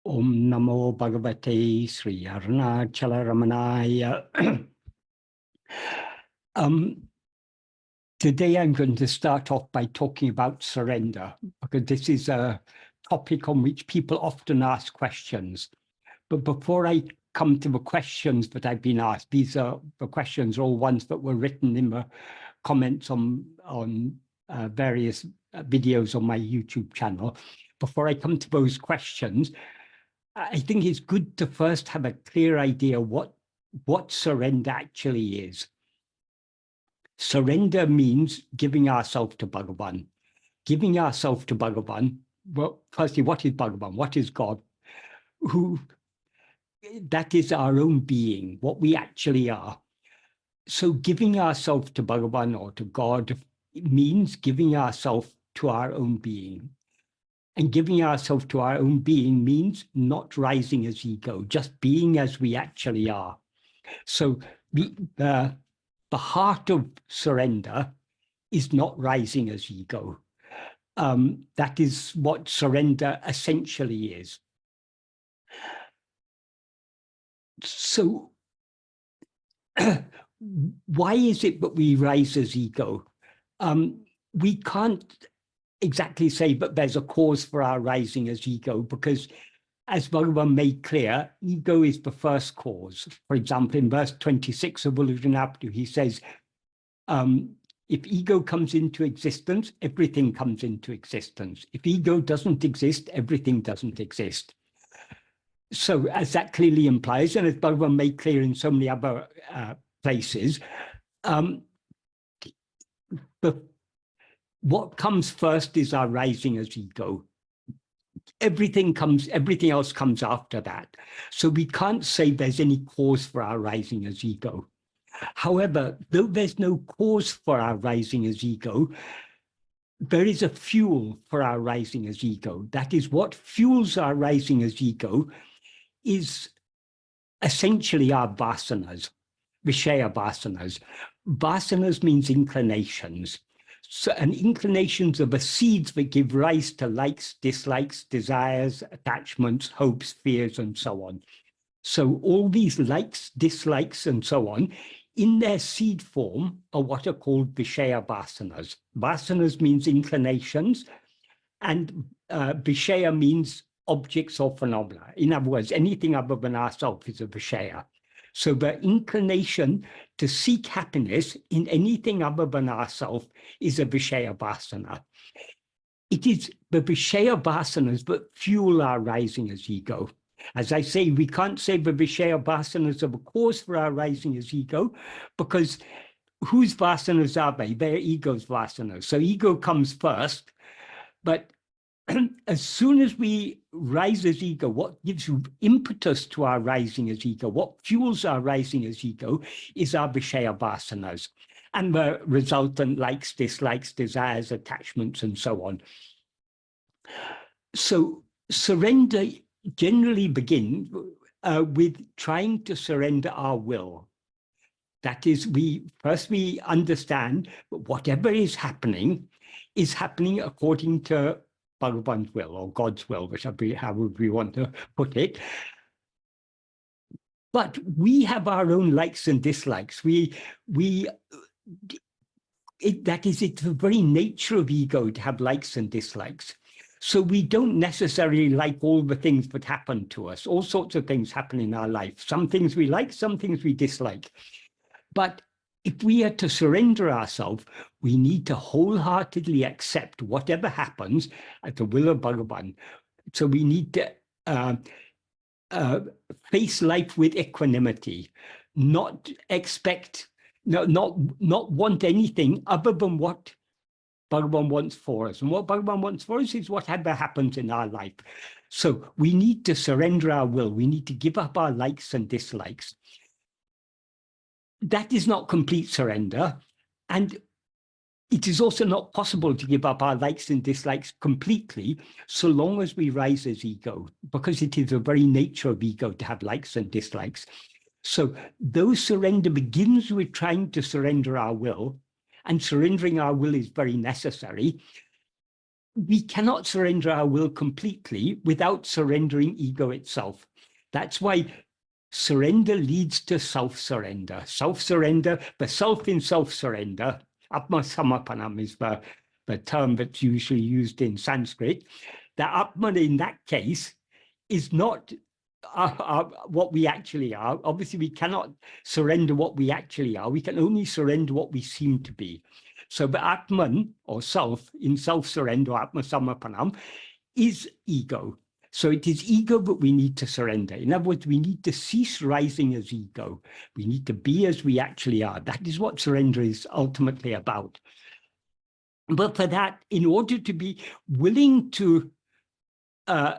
Om Namo Bhagavate Sri Arunachala Ramanaya. Today I'm going to start off by talking about surrender, because this is a topic on which people often ask questions. But before I come to the questions that I've been asked, these are the questions are all ones that were written in the comments on various videos on my YouTube channel. Before I come to those questions, I think it's good to first have a clear idea what surrender actually is. Surrender means giving ourselves to Bhagavan. Giving ourselves to Bhagavan, well, firstly, what is Bhagavan? What is God? That is our own being, what we actually are. So giving ourselves to Bhagavan or to God means giving ourselves to our own being. And giving ourselves to our own being means not rising as ego, just being as we actually are. So the heart of surrender is not rising as ego. That is what surrender essentially is. So why is it that we rise as ego? We can't exactly say that there's a cause for our rising as ego, because as Bhagavan made clear, ego is the first cause. For example, in verse 26 of Ulujjanaptu, he says, if ego comes into existence, everything comes into existence. If ego doesn't exist, everything doesn't exist. So as that clearly implies, and as Bhagavan made clear in so many other places, what comes first is our rising as ego. Everything else comes after that. So we can't say there's any cause for our rising as ego. However, though there's no cause for our rising as ego, there is a fuel for our rising as ego. That is, what fuels our rising as ego is essentially our vasanas, Vichara vasanas. Vasanas means inclinations. So, and inclinations are the seeds that give rise to likes, dislikes, desires, attachments, hopes, fears, and so on. So all these likes, dislikes, and so on, in their seed form are what are called Vichara vasanas. Vasanas means inclinations, and Vichara means objects or phenomena. In other words, anything other than ourselves is a Vichara. So the inclination to seek happiness in anything other than ourselves is a Vichara vasana. It is the Vichara vasanas that fuel our rising as ego. As I say, we can't say the Vichara vasanas are the cause for our rising as ego, because whose vasanas are they? They're ego's vasanas. So ego comes first, but as soon as we rise as ego, what gives impetus to our rising as ego, what fuels our rising as ego, is our Vichara vasanas and the resultant likes, dislikes, desires, attachments, and so on. So surrender generally begins with trying to surrender our will. That is, we understand that whatever is happening according to Bhagavan's will, or God's will, however we want to put it. But we have our own likes and dislikes. That is, it's the very nature of ego to have likes and dislikes. So we don't necessarily like all the things that happen to us. All sorts of things happen in our life. Some things we like, some things we dislike. But if we are to surrender ourselves, we need to wholeheartedly accept whatever happens at the will of Bhagavan. So we need to face life with equanimity, not want anything other than what Bhagavan wants for us. And what Bhagavan wants for us is whatever happens in our life. So we need to surrender our will. We need to give up our likes and dislikes. That is not complete surrender. And it is also not possible to give up our likes and dislikes completely, so long as we rise as ego, because it is the very nature of ego to have likes and dislikes. So though surrender begins with trying to surrender our will, and surrendering our will is very necessary, we cannot surrender our will completely without surrendering ego itself. That's why surrender leads to self-surrender. Self-surrender, the self in self-surrender, Atma Samapanam is the term that's usually used in Sanskrit. The Atman in that case is not what we actually are. Obviously, we cannot surrender what we actually are. We can only surrender what we seem to be. So the Atman, or self, in self-surrender, Atma Samapanam, is ego. So it is ego that we need to surrender. In other words, we need to cease rising as ego. We need to be as we actually are. That is what surrender is ultimately about. But for that, in order to be willing to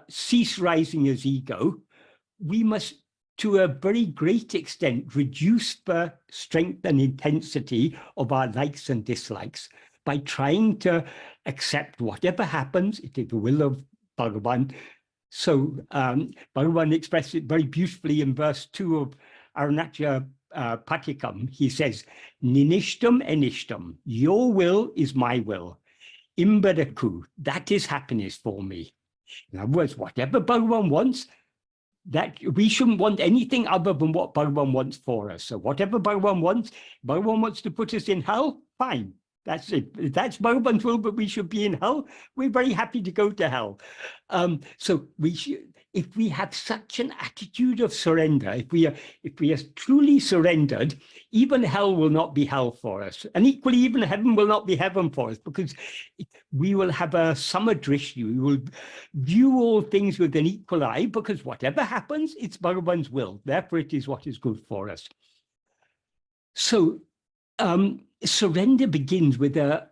cease rising as ego, we must, to a very great extent, reduce the strength and intensity of our likes and dislikes by trying to accept whatever happens. It is the will of Bhagavan. So Bhagavan expressed it very beautifully in verse 2 of Arunachya Patikam. He says, Ninishtam enishtam, your will is my will. Imbadaku, that is happiness for me. In other words, whatever Bhagavan wants, that we shouldn't want anything other than what Bhagavan wants for us. So whatever Bhagavan wants to put us in hell, fine. That's it. If that's Bhagavan's will, but we should be in hell, we're very happy to go to hell. So we should, if we have such an attitude of surrender, if we are truly surrendered, even hell will not be hell for us. And equally, even heaven will not be heaven for us, because we will have a samadrishti. We will view all things with an equal eye, because whatever happens, it's Bhagavan's will. Therefore, it is what is good for us. So surrender begins with a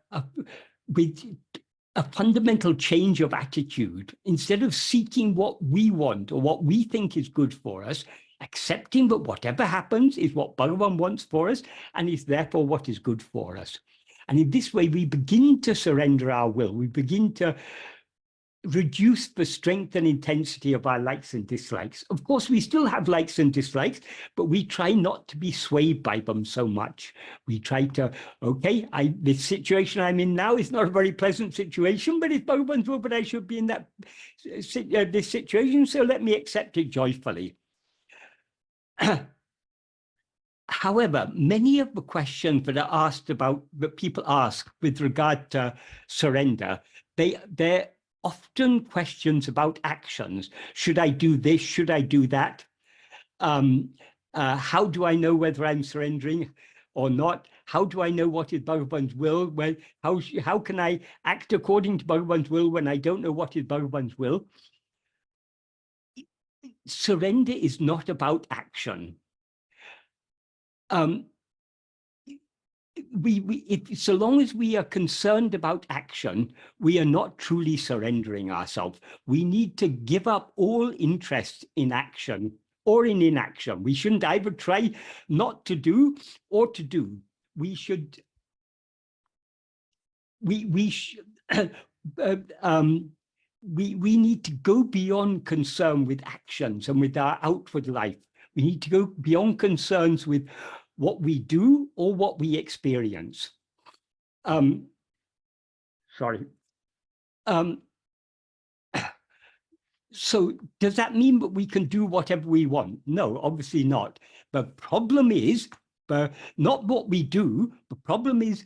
fundamental change of attitude. Instead of seeking what we want or what we think is good for us, accepting that whatever happens is what Bhagavan wants for us and is therefore what is good for us. And in this way, we begin to surrender our will. We begin to reduce the strength and intensity of our likes and dislikes. Of course, we still have likes and dislikes, but we try not to be swayed by them so much. We try to, okay, this situation I'm in now is not a very pleasant situation, but it's Bhagavan's will, but I should be in that this situation, so let me accept it joyfully. However, many of the questions that are asked about, that people ask with regard to surrender, they're often questions about actions. Should I do this? Should I do that? How do I know whether I'm surrendering or not? How do I know what is Bhagavan's will? Well, how can I act according to Bhagavan's will when I don't know what is Bhagavan's will? Surrender is not about action. So long as we are concerned about action, we are not truly surrendering ourselves. We need to give up all interest in action or in inaction. We shouldn't either try not to do or to do. We should. We need to go beyond concern with actions and with our outward life. We need to go beyond concerns with what we do or what we experience. So does that mean that we can do whatever we want? No, obviously not. The problem is not what we do. The problem is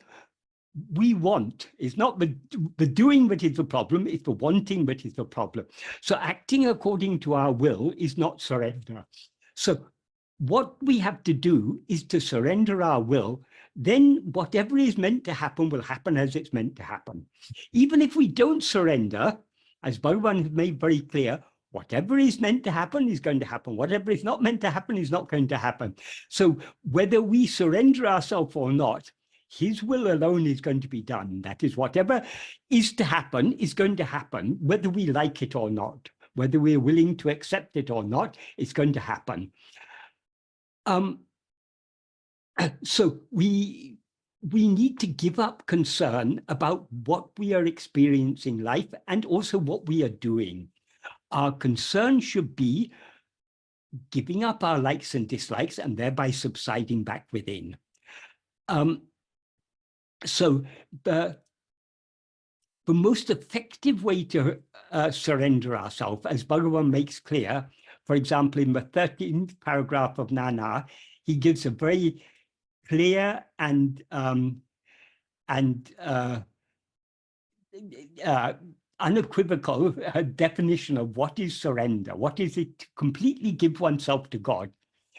we want. It's not the doing that is the problem, it's the wanting that is the problem. So acting according to our will is not surrender. So what we have to do is to surrender our will. Then whatever is meant to happen will happen as it's meant to happen. Even if we don't surrender, as Bhagavan has made very clear, whatever is meant to happen is going to happen. Whatever is not meant to happen is not going to happen. So whether we surrender ourselves or not, his will alone is going to be done. That is, whatever is to happen is going to happen, whether we like it or not, whether we're willing to accept it or not, it's going to happen. So we need to give up concern about what we are experiencing in life and also what we are doing. Our concern should be giving up our likes and dislikes and thereby subsiding back within. So The most effective way to surrender ourselves, as Bhagavan makes clear, for example, in the 13th paragraph of Nana, he gives a very clear and unequivocal definition of what is surrender. What is it to completely give oneself to God?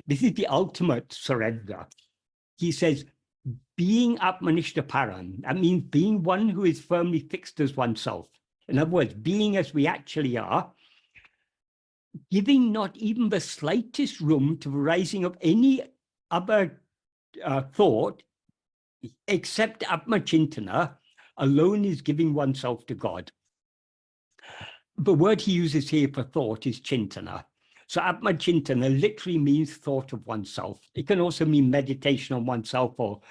This is the ultimate surrender. He says, being Atmanishtaparan, that means being one who is firmly fixed as oneself. In other words, being as we actually are, giving not even the slightest room to the rising of any other thought, except Atmachintana, alone is giving oneself to God. The word he uses here for thought is chintana. So Atmachintana literally means thought of oneself. It can also mean meditation on oneself or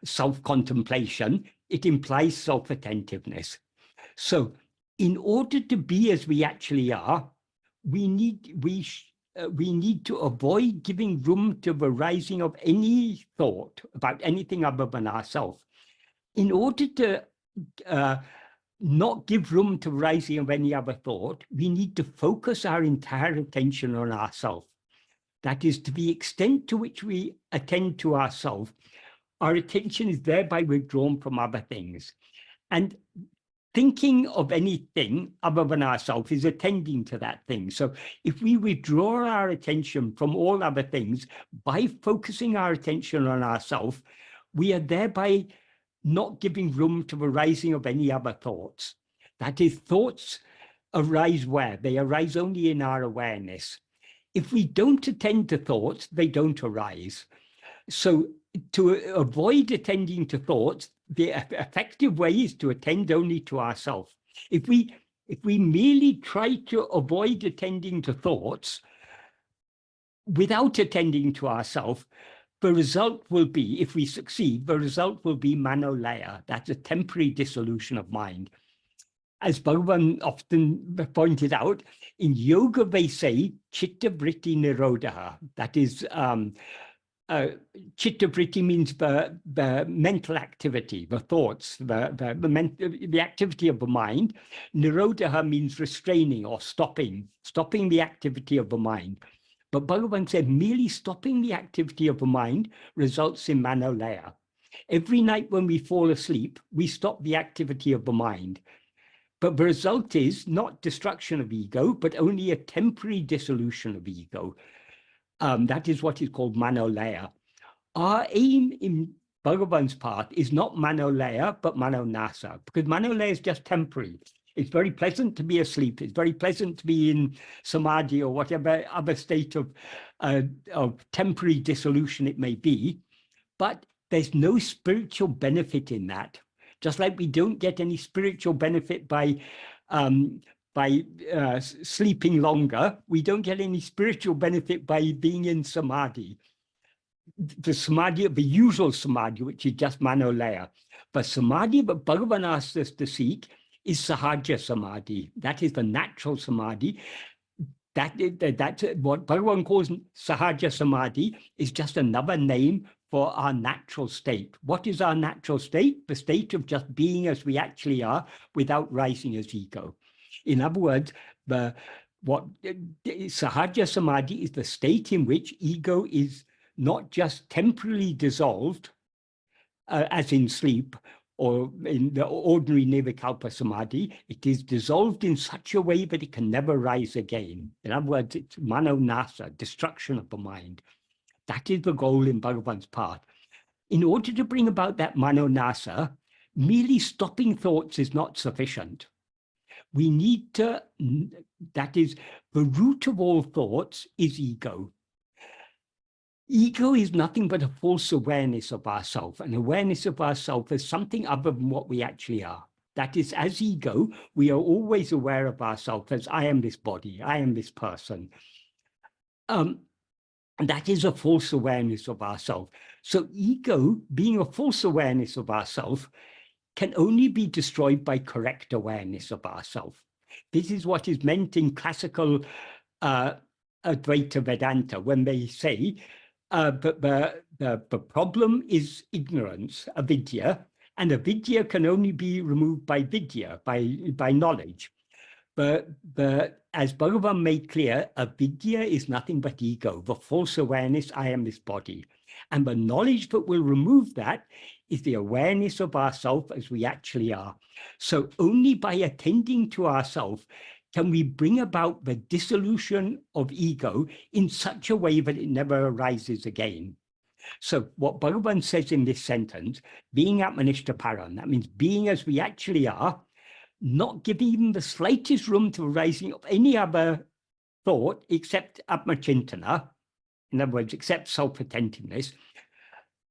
self-contemplation. It implies self-attentiveness. So in order to be as we actually are, we need to avoid giving room to the rising of any thought about anything other than ourselves. In order to not give room to rising of any other thought, we need to focus our entire attention on ourselves. That is, to the extent to which we attend to ourselves, our attention is thereby withdrawn from other things. And thinking of anything other than ourselves is attending to that thing. So if we withdraw our attention from all other things by focusing our attention on ourselves, we are thereby not giving room to the rising of any other thoughts. That is, thoughts arise where? They arise only in our awareness. If we don't attend to thoughts, they don't arise. So to avoid attending to thoughts, the effective way is to attend only to ourselves. If we merely try to avoid attending to thoughts without attending to ourselves, the result will be, if we succeed, the result will be manolaya. That's a temporary dissolution of mind. As Bhagavan often pointed out, in yoga they say chitta vritti nirodha. That is, chitta vritti means the mental activity, the thoughts, the activity of the mind. Nirodha means restraining or stopping the activity of the mind. But Bhagavan said merely stopping the activity of the mind results in manolaya. Every night when we fall asleep, we stop the activity of the mind. But the result is not destruction of ego, but only a temporary dissolution of ego. That is what is called manolaya. Our aim in Bhagavan's path is not manolaya, but manonasa, because manolaya is just temporary. It's very pleasant to be asleep. It's very pleasant to be in samadhi or whatever other state of temporary dissolution it may be. But there's no spiritual benefit in that. Just like we don't get any spiritual benefit by sleeping longer, we don't get any spiritual benefit by being in samadhi. The samadhi, the usual samadhi, which is just manolaya. But samadhi that Bhagavan asks us to seek is sahaja samadhi. That is the natural samadhi. That's what Bhagavan calls sahaja samadhi, is just another name for our natural state. What is our natural state? The state of just being as we actually are without rising as ego. In other words, sahaja samadhi is the state in which ego is not just temporarily dissolved, as in sleep, or in the ordinary Nirvikalpa Samadhi, it is dissolved in such a way that it can never rise again. In other words, it's manonasa, destruction of the mind. That is the goal in Bhagavan's path. In order to bring about that manonasa, merely stopping thoughts is not sufficient. We need to, that is, the root of all thoughts is ego. Ego is nothing but a false awareness of ourself, an awareness of ourself as something other than what we actually are. That is, as ego, we are always aware of ourselves as I am this body, I am this person. And that is a false awareness of ourselves. So ego, being a false awareness of ourselves, can only be destroyed by correct awareness of ourselves. This is what is meant in classical Advaita Vedanta, when they say, but the problem is ignorance, avidya, And avidya can only be removed by vidya, by knowledge. But as Bhagavan made clear, avidya is nothing but ego, the false awareness, I am this body. And the knowledge that will remove that is the awareness of ourself as we actually are. So only by attending to ourself can we bring about the dissolution of ego in such a way that it never arises again. So what Bhagavan says in this sentence, being Atmanishtaparan, that means being as we actually are, not giving even the slightest room to arising of any other thought except Atmachintana, in other words, except self-attentiveness,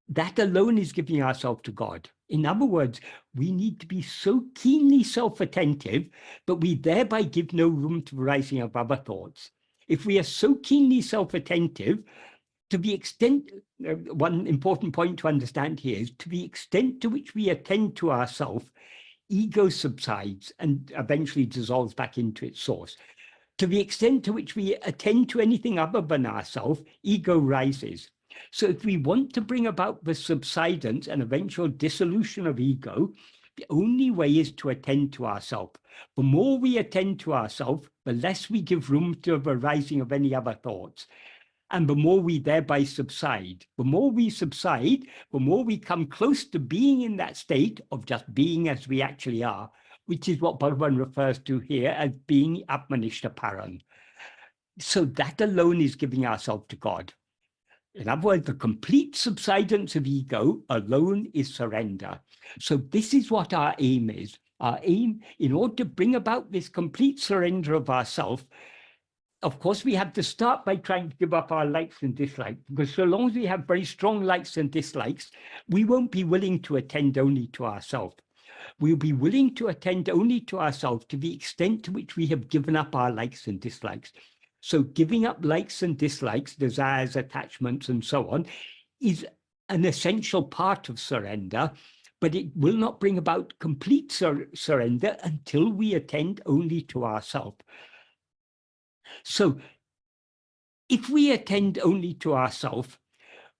that alone is giving ourselves to God. In other words, we need to be so keenly self-attentive that we thereby give no room to arising of other thoughts. If we are so keenly self-attentive, to the extent, one important point to understand here is to the extent to which we attend to ourselves, ego subsides and eventually dissolves back into its source. To the extent to which we attend to anything other than ourselves, ego rises. So if we want to bring about the subsidence and eventual dissolution of ego, the only way is to attend to ourselves. The more we attend to ourselves, the less we give room to the rising of any other thoughts. And the more we thereby subside. The more we subside, the more we come close to being in that state of just being as we actually are, which is what Bhagavan refers to here as being Atmanishtaparan. So that alone is giving ourselves to God. In other words, the complete subsidence of ego alone is surrender. So this is what our aim is. Our aim, in order to bring about this complete surrender of ourself, of course, we have to start by trying to give up our likes and dislikes, because so long as we have very strong likes and dislikes, we won't be willing to attend only to ourselves. We'll be willing to attend only to ourselves to the extent to which we have given up our likes and dislikes. So giving up likes and dislikes, desires, attachments, and so on, is an essential part of surrender, but it will not bring about complete surrender until we attend only to ourselves. So if we attend only to ourselves,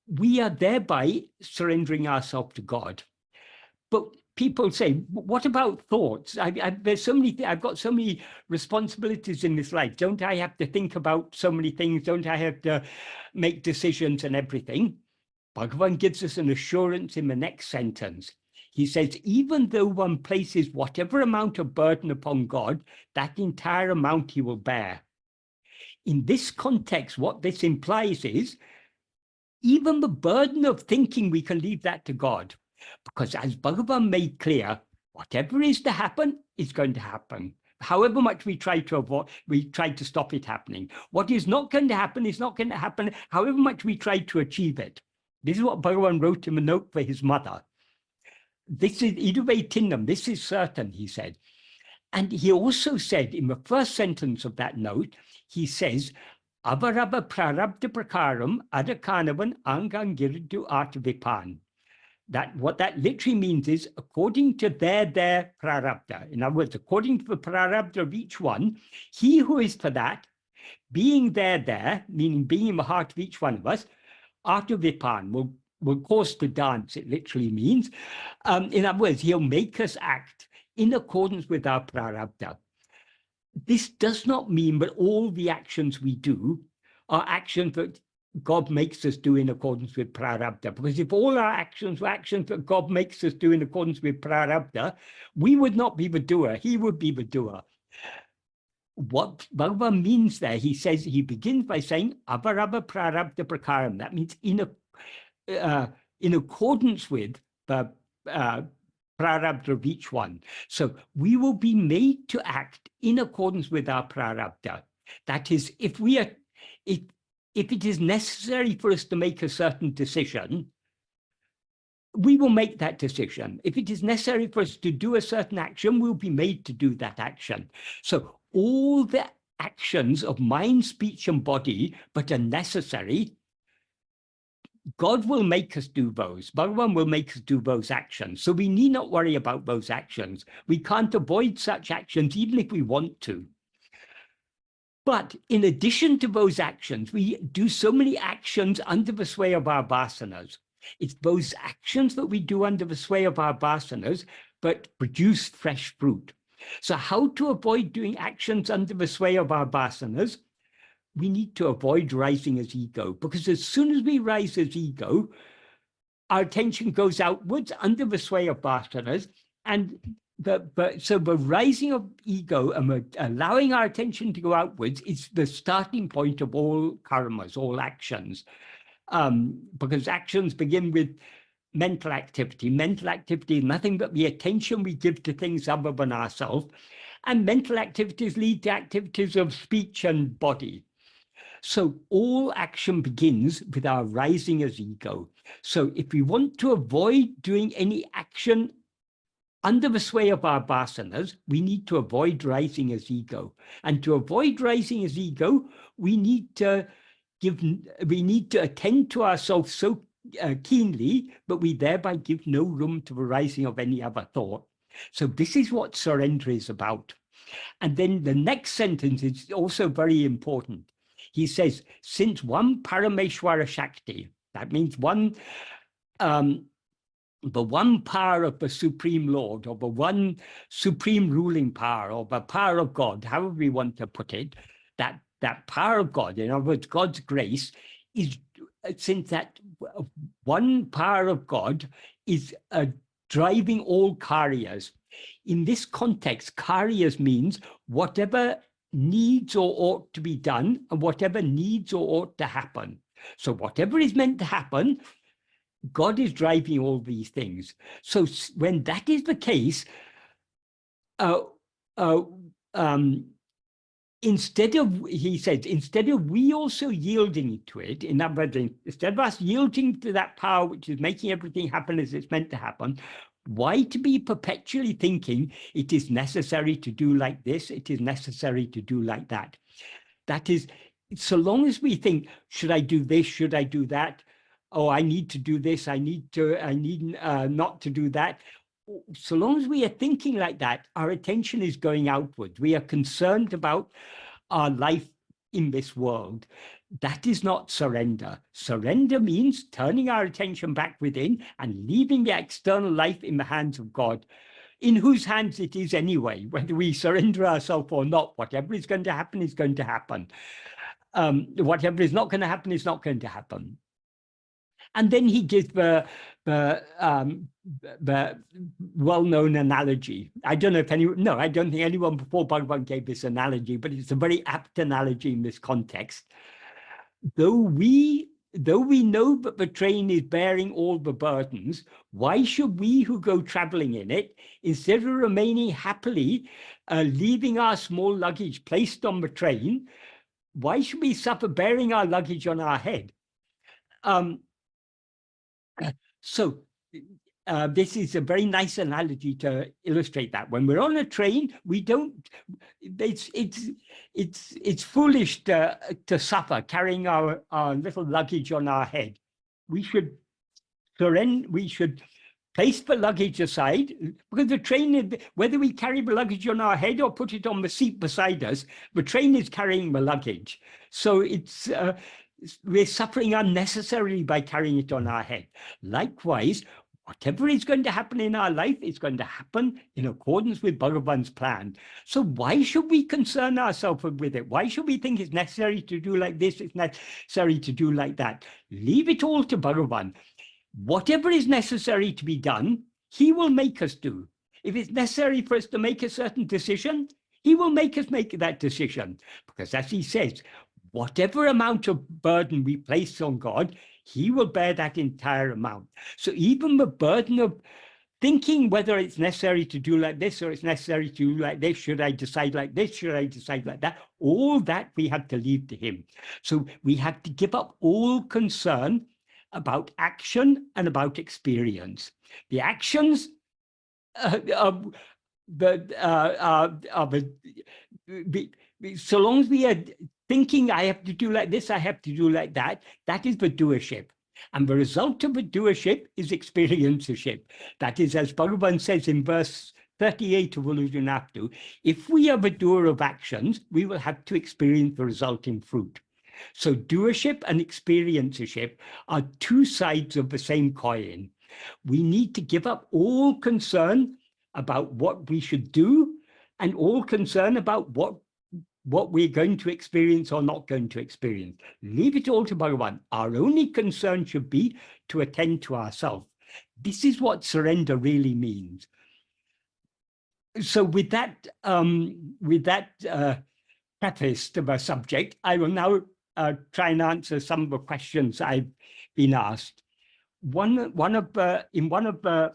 we are thereby surrendering ourselves to God. But people say, what about thoughts? There's so many, I've got so many responsibilities in this life. Don't I have to think about so many things? Don't I have to make decisions and everything? Bhagavan gives us an assurance in the next sentence. He says, even though one places whatever amount of burden upon God, that entire amount he will bear. In this context, what this implies is, even the burden of thinking, we can leave that to God. Because as Bhagavan made clear, whatever is to happen is going to happen. However much we try to avoid, we try to stop it happening. What is not going to happen is not going to happen, however much we try to achieve it. This is what Bhagavan wrote in a note for his mother. This is iduve tinnam, this is certain, he said. And he also said in the first sentence of that note, he says, avarabha prarabdha prakaram adakanavan angangiridu artavipan. That what that literally means is according to their prarabdha. In other words, according to the prarabdha of each one, he who is for that, being there, meaning being in the heart of each one of us, artavipan will cause to dance, it literally means. In other words, he'll make us act in accordance with our prarabdha. This does not mean that all the actions we do are actions that God makes us do in accordance with prarabdha. Because if all our actions were actions that God makes us do in accordance with prarabdha, we would not be the doer, he would be the doer. What Bhagavan means there, he says, he begins by saying, avarabha prarabdha prakaram. That means in accordance with the prarabdha of each one. So we will be made to act in accordance with our prarabdha. That is, if it is necessary for us to make a certain decision, we will make that decision. If it is necessary for us to do a certain action, we'll be made to do that action. So all the actions of mind, speech, and body, but are necessary, God will make us do those. Bhagavan will make us do those actions. So we need not worry about those actions. We can't avoid such actions, even if we want to. But in addition to those actions, we do so many actions under the sway of our vasanas. It's those actions that we do under the sway of our vasanas, but produce fresh fruit. So how to avoid doing actions under the sway of our vasanas? We need to avoid rising as ego, because as soon as we rise as ego, our attention goes outwards under the sway of vasanas, and so the rising of ego and allowing our attention to go outwards is the starting point of all karmas, all actions, because actions begin with mental activity. Mental activity is nothing but the attention we give to things other than ourselves, and mental activities lead to activities of speech and body. So all action begins with our rising as ego. So if we want to avoid doing any action under the sway of our vasanas, we need to avoid rising as ego. And to avoid rising as ego, we need to attend to ourselves so keenly, but we thereby give no room to the rising of any other thought. So this is what surrender is about. And then the next sentence is also very important. He says, since one Parameshwara Shakti, that means the one power of the Supreme Lord, or the one supreme ruling power, or the power of God, however we want to put it, that power of God, in other words, God's grace, is, since that one power of God is driving all karyas. In this context, karyas means whatever needs or ought to be done, and whatever needs or ought to happen. So whatever is meant to happen, God is driving all these things. So when that is the case, instead of, he says, instead of we also yielding to it, in other words, instead of us yielding to that power which is making everything happen as it's meant to happen, why to be perpetually thinking it is necessary to do like this, it is necessary to do like that? That is, so long as we think, should I do this, should I do that? Oh, I need to do this, I need not to do that. So long as we are thinking like that, our attention is going outward. We are concerned about our life in this world. That is not surrender. Surrender means turning our attention back within and leaving the external life in the hands of God, in whose hands it is anyway, whether we surrender ourselves or not. Whatever is going to happen is going to happen. Whatever is not going to happen is not going to happen. And then he gives the well-known analogy. I don't know if anyone, no, I don't think anyone before Bhagavan gave this analogy, but it's a very apt analogy in this context. Though we know that the train is bearing all the burdens, why should we who go traveling in it, instead of remaining happily, leaving our small luggage placed on the train, why should we suffer bearing our luggage on our head? So this is a very nice analogy to illustrate that. When we're on a train, we don't, it's foolish to suffer carrying our little luggage on our head. We should surrender, we should place the luggage aside, because the train, whether we carry the luggage on our head or put it on the seat beside us, the train is carrying the luggage. So it's, we're suffering unnecessarily by carrying it on our head. Likewise, whatever is going to happen in our life is going to happen in accordance with Bhagavan's plan. So why should we concern ourselves with it? Why should we think it's necessary to do like this, it's necessary to do like that? Leave it all to Bhagavan. Whatever is necessary to be done, he will make us do. If it's necessary for us to make a certain decision, he will make us make that decision. Because as he says, whatever amount of burden we place on God, he will bear that entire amount. So even the burden of thinking whether it's necessary to do like this or it's necessary to do like this, should I decide like this, should I decide like that, all that we have to leave to him. So we have to give up all concern about action and about experience. The actions so long as we are thinking I have to do like this, I have to do like that, that is the doership. And the result of the doership is experiencership. That is, as Bhagavan says in verse 38 of Ulujunaptu, if we are the doer of actions, we will have to experience the resulting fruit. So doership and experiencership are two sides of the same coin. We need to give up all concern about what we should do and all concern about what we're going to experience or not going to experience. Leave it all to Bhagavan. Our only concern should be to attend to ourselves. This is what surrender really means. So with that preface to the subject, I will now try and answer some of the questions I've been asked. In one of the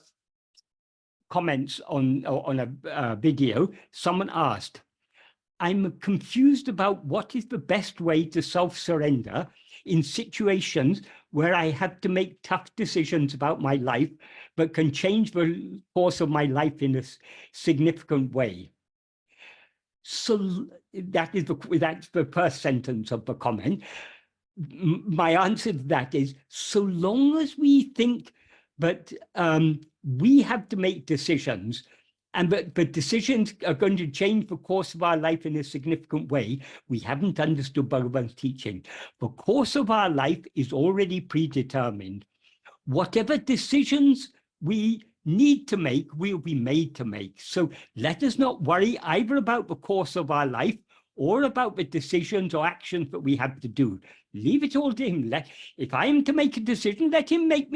comments on a video, someone asked, I'm confused about what is the best way to self-surrender in situations where I have to make tough decisions about my life, but can change the course of my life in a significant way. So that's the first sentence of the comment. My answer to that is, so long as we think that we have to make decisions, and but decisions are going to change the course of our life in a significant way, we haven't understood Bhagavan's teaching. The course of our life is already predetermined. Whatever decisions we need to make, we'll be made to make. So let us not worry either about the course of our life or about the decisions or actions that we have to do. Leave it all to him. If I am to make a decision, let him make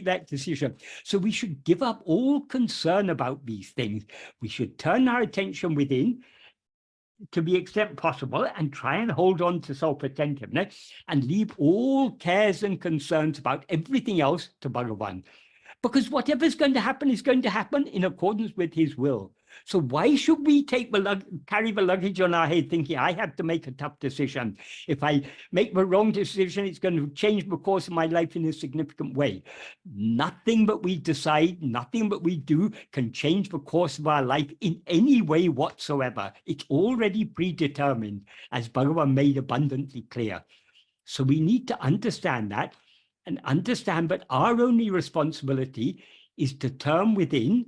that decision. So we should give up all concern about these things. We should turn our attention within to the extent possible and try and hold on to self-attentiveness and leave all cares and concerns about everything else to Bhagavan. Because whatever's going to happen is going to happen in accordance with his will. So why should we carry the luggage on our head thinking I have to make a tough decision? If I make the wrong decision, it's going to change the course of my life in a significant way. Nothing that we decide, nothing that we do can change the course of our life in any way whatsoever. It's already predetermined, as Bhagavan made abundantly clear. So we need to understand that and understand that our only responsibility is to turn within,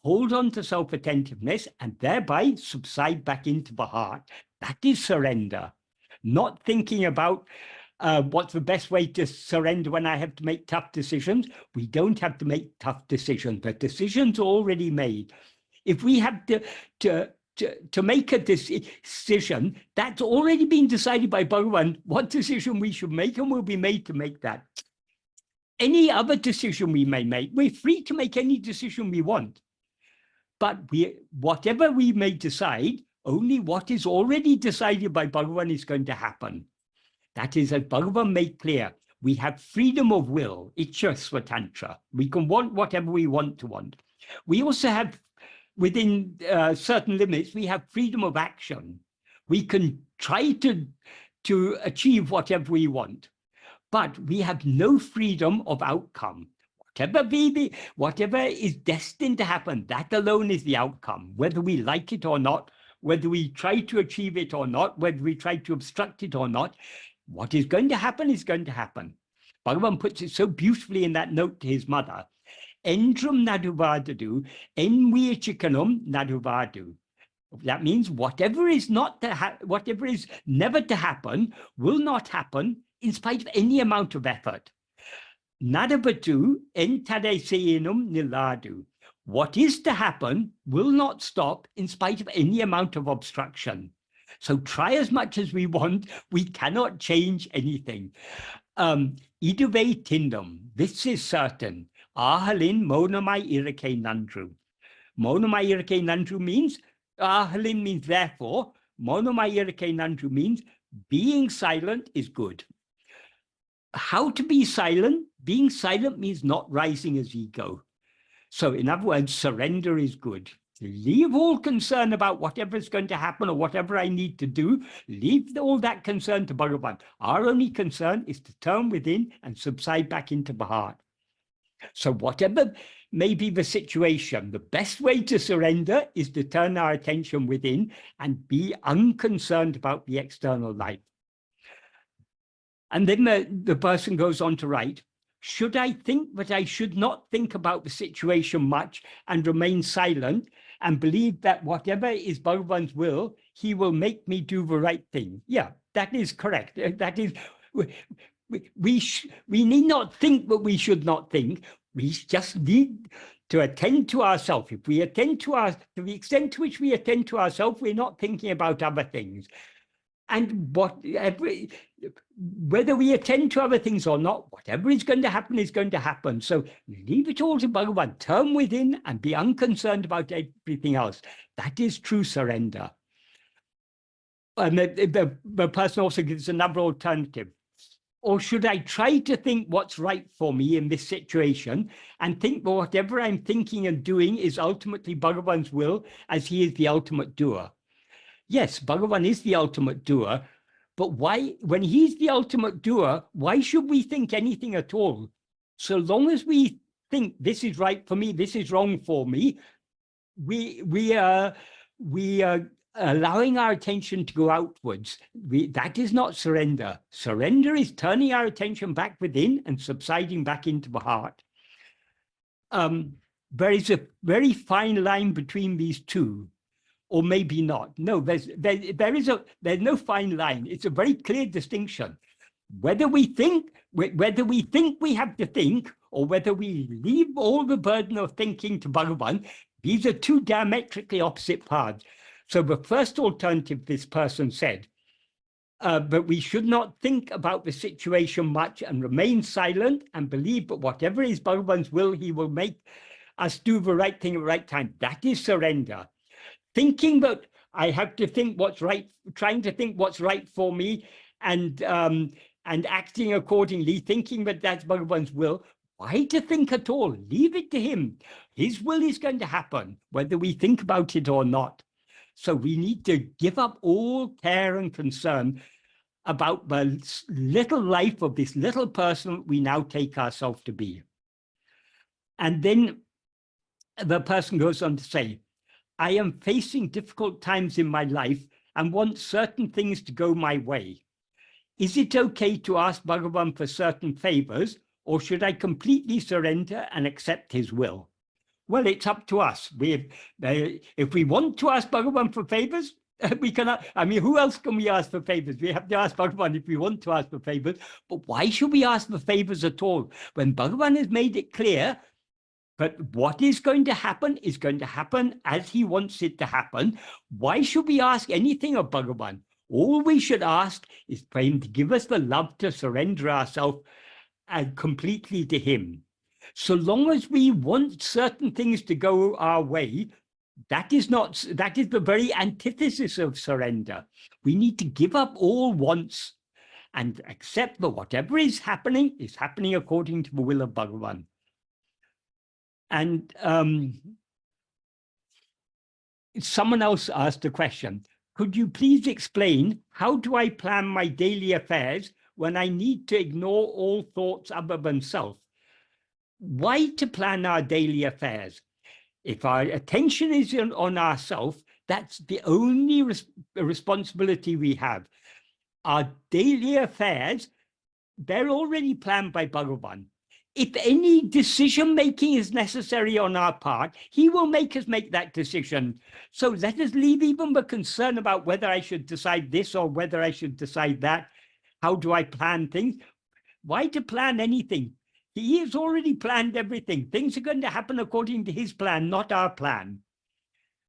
hold on to self-attentiveness, and thereby subside back into the heart. That is surrender. Not thinking about what's the best way to surrender when I have to make tough decisions. We don't have to make tough decisions. The decision's already made. If we have to make a decision, that's already been decided by Bhagavan, what decision we should make, and we'll be made to make that. Any other decision we may make, we're free to make any decision we want. But whatever we may decide, only what is already decided by Bhagavan is going to happen. That is, as Bhagavan made clear, we have freedom of will, Ichcha Swatantra. We can want whatever we want to want. We also have, within certain limits, we have freedom of action. We can try to achieve whatever we want, but we have no freedom of outcome. Whatever is destined to happen, that alone is the outcome, whether we like it or not, whether we try to achieve it or not, whether we try to obstruct it or not. What is going to happen is going to happen. Bhagavan puts it so beautifully in that note to his mother. Endrum naduvadadu, enviachikanum naduvadu. That means whatever is whatever is never to happen will not happen in spite of any amount of effort. Nadavatu entadeseinum niladu. What is to happen will not stop in spite of any amount of obstruction. So try as much as we want, we cannot change anything. Iduve tindum, this is certain. Ahalin monamai irake nandru. Monamai irake nandru means, ahalin means therefore, monamai irake nandru means being silent is good. How to be silent? Being silent means not rising as ego. So in other words, surrender is good. Leave all concern about whatever is going to happen or whatever I need to do. Leave all that concern to Bhagavan. Our only concern is to turn within and subside back into the heart. So whatever may be the situation, the best way to surrender is to turn our attention within and be unconcerned about the external life. And then the person goes on to write, should I think that I should not think about the situation much and remain silent and believe that whatever is Bhagavan's will, he will make me do the right thing? Yeah, that is correct. That is, we need not think what we should not think. We just need to attend to ourselves. If we attend to the extent to which we attend to ourselves, we're not thinking about other things. And whether we attend to other things or not, whatever is going to happen is going to happen. So leave it all to Bhagavan. Turn within and be unconcerned about everything else. That is true surrender. And the person also gives another alternative. Or should I try to think what's right for me in this situation and think that whatever I'm thinking and doing is ultimately Bhagavan's will, as he is the ultimate doer? Yes, Bhagavan is the ultimate doer, but why, when he's the ultimate doer, why should we think anything at all? So long as we think this is right for me, this is wrong for me, we are allowing our attention to go outwards. That is not surrender. Surrender is turning our attention back within and subsiding back into the heart. There is a very fine line between these two. Or maybe not. No, there's no fine line. It's a very clear distinction. Whether we think we have to think, or whether we leave all the burden of thinking to Bhagavan, these are two diametrically opposite paths. So the first alternative, this person said, but we should not think about the situation much and remain silent and believe that whatever is Bhagavan's will, he will make us do the right thing at the right time. That is surrender. Thinking that I have to think what's right, trying to think what's right for me, and acting accordingly, thinking that that's Bhagavan's will. Why to think at all? Leave it to him. His will is going to happen, whether we think about it or not. So we need to give up all care and concern about the little life of this little person we now take ourselves to be. And then the person goes on to say, I am facing difficult times in my life and want certain things to go my way. Is it okay to ask Bhagavan for certain favors, or should I completely surrender and accept his will? Well, it's up to us. If we want to ask Bhagavan for favors, we cannot. I mean, who else can we ask for favors? We have to ask Bhagavan if we want to ask for favors. But why should we ask for favors at all? When Bhagavan has made it clear, but what is going to happen as he wants it to happen. Why should we ask anything of Bhagavan? All we should ask is for him to give us the love to surrender ourselves completely to him. So long as we want certain things to go our way, that is the very antithesis of surrender. We need to give up all wants and accept that whatever is happening according to the will of Bhagavan. And someone else asked a question. Could you please explain, how do I plan my daily affairs when I need to ignore all thoughts other than self? Why to plan our daily affairs? If our attention is on ourself, that's the only responsibility we have. Our daily affairs, they're already planned by Bhagavan. If any decision-making is necessary on our part, he will make us make that decision. So let us leave even the concern about whether I should decide this or whether I should decide that. How do I plan things? Why to plan anything? He has already planned everything. Things are going to happen according to his plan, not our plan.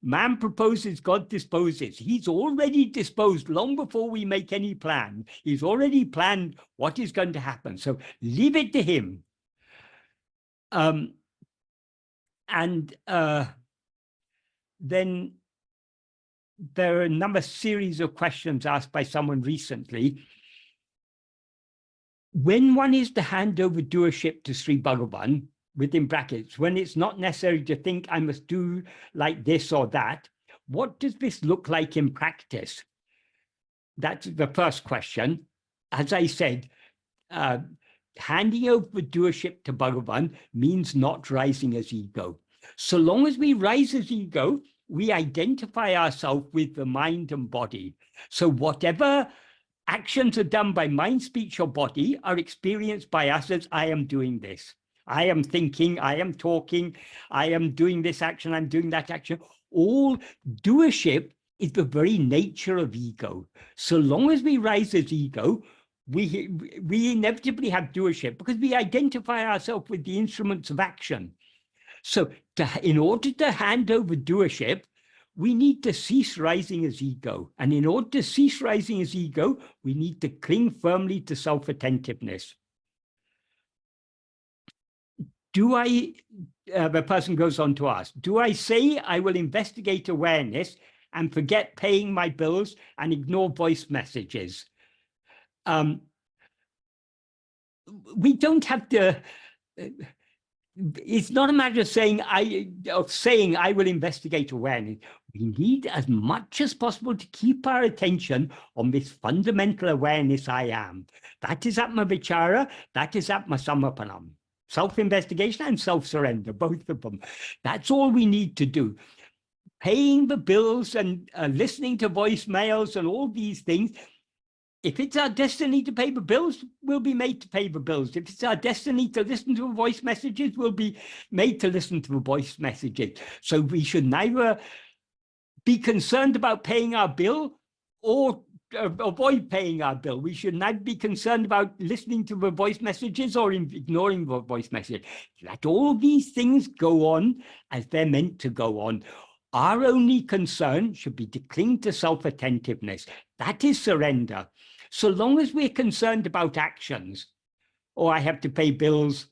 Man proposes, God disposes. He's already disposed long before we make any plan. He's already planned what is going to happen. So leave it to him. Then there are another series of questions asked by someone recently. When one is to hand over doership to Sri Bhagavan, within brackets, when it's not necessary to think I must do like this or that, what does this look like in practice? That's the first question. As I said, handing over the doership to Bhagavan means not rising as ego. So long as we rise as ego, we identify ourselves with the mind and body. So whatever actions are done by mind, speech, or body are experienced by us as I am doing this. I am thinking, I am talking, I am doing this action, I'm doing that action. All doership is the very nature of ego. So long as we rise as ego, we inevitably have doership because we identify ourselves with the instruments of action. So in order to hand over doership, we need to cease rising as ego. And in order to cease rising as ego, we need to cling firmly to self-attentiveness. The person goes on to ask, do I say I will investigate awareness and forget paying my bills and ignore voice messages? We don't have to, it's not a matter of saying I will investigate awareness. We need as much as possible to keep our attention on this fundamental awareness I am. That is Atma Vichara, that is Atma Samapanam. Self-investigation and self-surrender, both of them. That's all we need to do. Paying the bills and listening to voicemails and all these things, if it's our destiny to pay the bills, we'll be made to pay the bills. If it's our destiny to listen to the voice messages, we'll be made to listen to the voice messages. So we should neither be concerned about paying our bill or avoid paying our bill. We should not be concerned about listening to the voice messages or ignoring the voice message. Let all these things go on as they're meant to go on. Our only concern should be to cling to self-attentiveness. That is surrender. So long as we're concerned about actions, or I have to pay bills,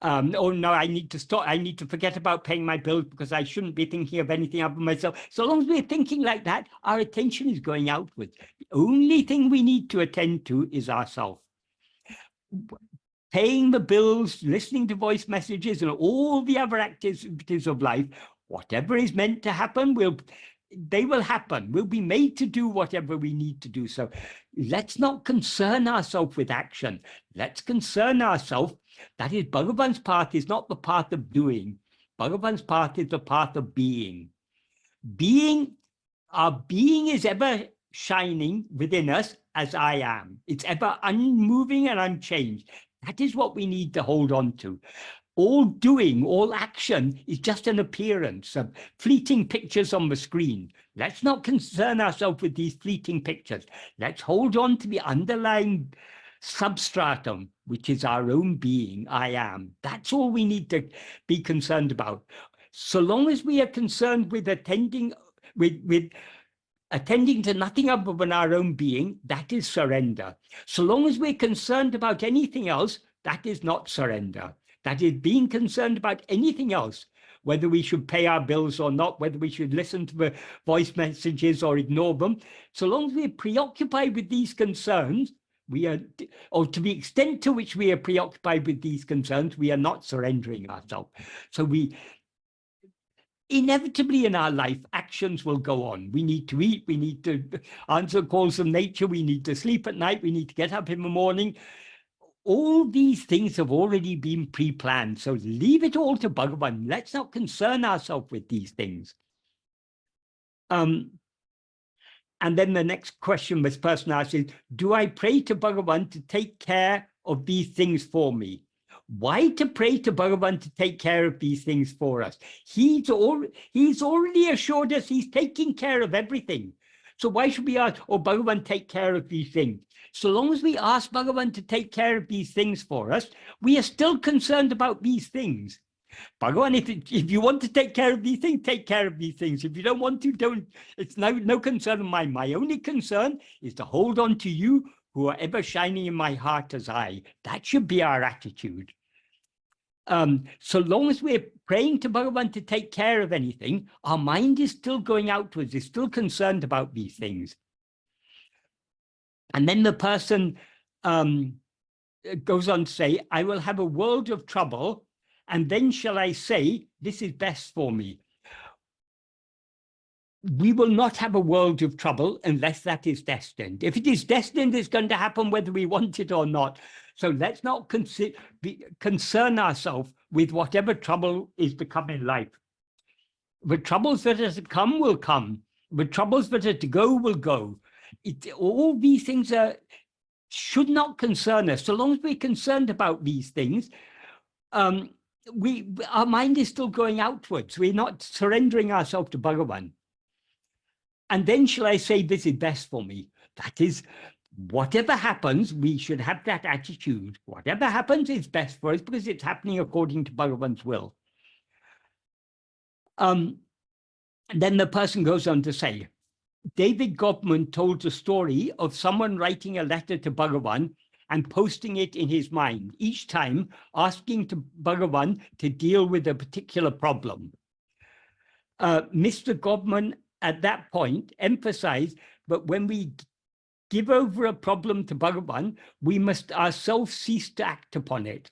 oh no, I need to stop, I need to forget about paying my bills because I shouldn't be thinking of anything other than myself. So long as we're thinking like that, our attention is going outwards. The only thing we need to attend to is ourselves. Paying the bills, listening to voice messages, and all the other activities of life, whatever is meant to happen, they will happen. We'll be made to do whatever we need to do. So let's not concern ourselves with action. Let's concern ourselves. That is, Bhagavan's path is not the path of doing. Bhagavan's path is the path of being. Our being is ever shining within us as I am. It's ever unmoving and unchanged. That is what we need to hold on to. All doing, all action is just an appearance of fleeting pictures on the screen. Let's not concern ourselves with these fleeting pictures. Let's hold on to the underlying substratum, which is our own being, I am. That's all we need to be concerned about. So long as we are concerned with attending to nothing other than our own being, that is surrender. So long as we're concerned about anything else, that is not surrender. That is being concerned about anything else, whether we should pay our bills or not, whether we should listen to the voice messages or ignore them. So long as we're preoccupied with these concerns, or to the extent to which we are preoccupied with these concerns, we are not surrendering ourselves. So we inevitably in our life, actions will go on. We need to eat, we need to answer calls of nature, we need to sleep at night, we need to get up in the morning. All these things have already been pre-planned. So leave it all to Bhagavan. Let's not concern ourselves with these things. And then the next question this person asks is, do I pray to Bhagavan to take care of these things for me? Why to pray to Bhagavan to take care of these things for us? He's already assured us he's taking care of everything. So why should we ask, oh, Bhagavan, take care of these things? So long as we ask Bhagavan to take care of these things for us, we are still concerned about these things. Bhagavan, if you want to take care of these things, take care of these things. If you don't want to, don't. It's no concern of mine. My only concern is to hold on to you who are ever shining in my heart as I. That should be our attitude. So long as we're praying to Bhagavan to take care of anything, our mind is still going outwards, is still concerned about these things. And then the person goes on to say, I will have a world of trouble, and then shall I say, this is best for me. We will not have a world of trouble unless that is destined. If it is destined, it's going to happen whether we want it or not. So let's not concern ourselves with whatever trouble is to come in life. The troubles that are to come will come. The troubles that are to go will go. All these things should not concern us. So long as we're concerned about these things, our mind is still going outwards. We're not surrendering ourselves to Bhagavan. And then shall I say, this is best for me? That is, whatever happens, we should have that attitude. Whatever happens is best for us because it's happening according to Bhagavan's will. Then the person goes on to say, David Godman told a story of someone writing a letter to Bhagavan and posting it in his mind, each time asking to Bhagavan to deal with a particular problem. Mr. Godman at that point emphasized that when we give over a problem to Bhagavan, we must ourselves cease to act upon it.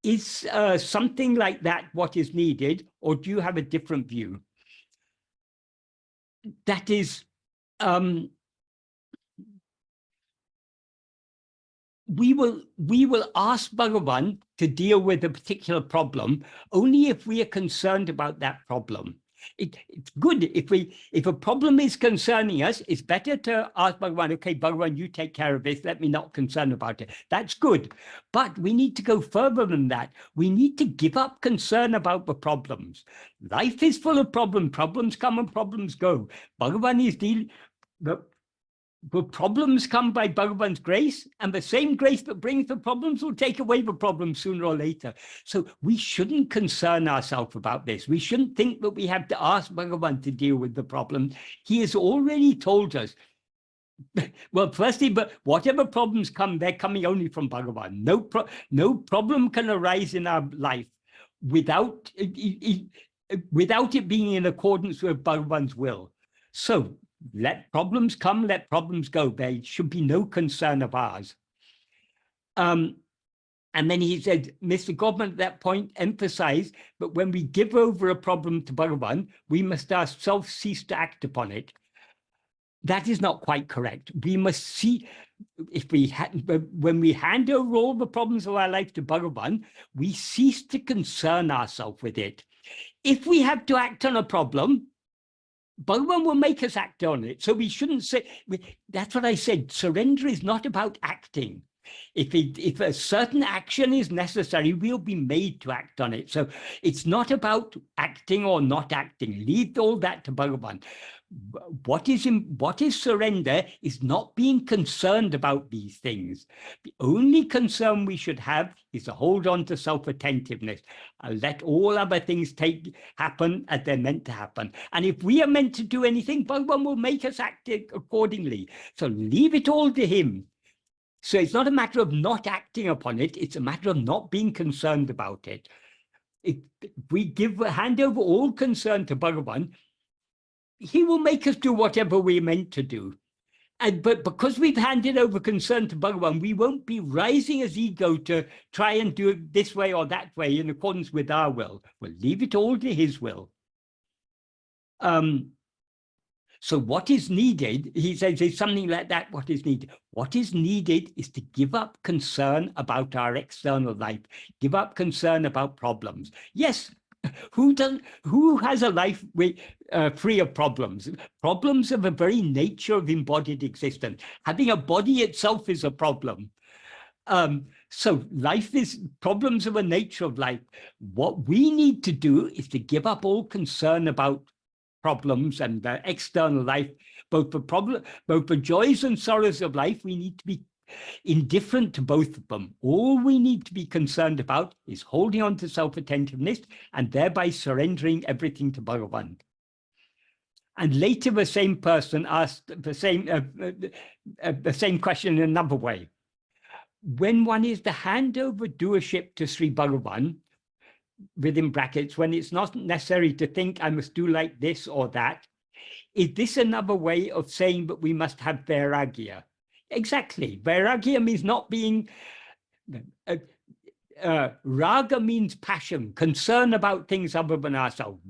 Is something like that what is needed, or do you have a different view? That is, we will ask Bhagavan to deal with a particular problem only if we are concerned about that problem. It's good if a problem is concerning us, it's better to ask Bhagavan, okay, Bhagavan, you take care of this, let me not concern about it. That's good. But we need to go further than that. We need to give up concern about the problems. Life is full of problems. Problems come and problems go. Bhagavan is dealing. The problems come by Bhagavan's grace, and the same grace that brings the problems will take away the problems sooner or later. So we shouldn't concern ourselves about this. We shouldn't think that we have to ask Bhagavan to deal with the problem. He has already told us. Well, firstly, but whatever problems come, they're coming only from Bhagavan. No problem can arise in our life without it being in accordance with Bhagavan's will. So let problems come, let problems go. There should be no concern of ours. And then he said, Mr. Godman at that point emphasized that when we give over a problem to Bhagavan, we must ourselves cease to act upon it. That is not quite correct. We must see, when we hand over all the problems of our life to Bhagavan, we cease to concern ourselves with it. If we have to act on a problem, Bhagavan will make us act on it. So we shouldn't say, that's what I said, surrender is not about acting. If a certain action is necessary, we'll be made to act on it. So it's not about acting or not acting. Leave all that to Bhagavan. What is surrender is not being concerned about these things. The only concern we should have is to hold on to self-attentiveness and let all other things happen as they're meant to happen. And if we are meant to do anything, Bhagavan will make us act accordingly. So leave it all to him. So it's not a matter of not acting upon it, it's a matter of not being concerned about it. If we hand over all concern to Bhagavan, he will make us do whatever we're meant to do. But because we've handed over concern to Bhagavan, we won't be rising as ego to try and do it this way or that way in accordance with our will. We'll leave it all to his will. So what is needed, he says, is something like that, what is needed? What is needed is to give up concern about our external life, give up concern about problems. Yes, who has a life free of problems? Problems of the very nature of embodied existence. Having a body itself is a problem. So life is problems of the nature of life. What we need to do is to give up all concern about problems and the external life, both the joys and sorrows of life. We need to be indifferent to both of them. All we need to be concerned about is holding on to self-attentiveness and thereby surrendering everything to Bhagavan. And later the same person asked the same question in another way. When one is to hand over doership to Sri Bhagavan, within brackets, when it's not necessary to think I must do like this or that, is this another way of saying that we must have vairagya? Exactly. Vairagya means not being, raga means passion, concern about things other than ourselves.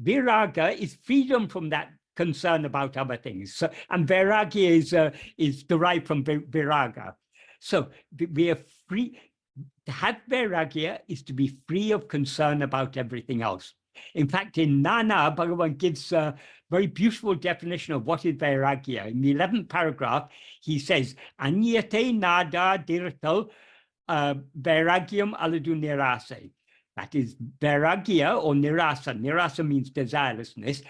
Viraga is freedom from that concern about other things. So, and vairagya is derived from viraga. So we are free. To have vairagya is to be free of concern about everything else. In fact, in Nana, Bhagavan gives a very beautiful definition of what is vairagya. In the 11th paragraph, he says, Anyate nada dirtal vairagyam aladu nirase. That is vairagya or nirasa. Nirasa means desirelessness.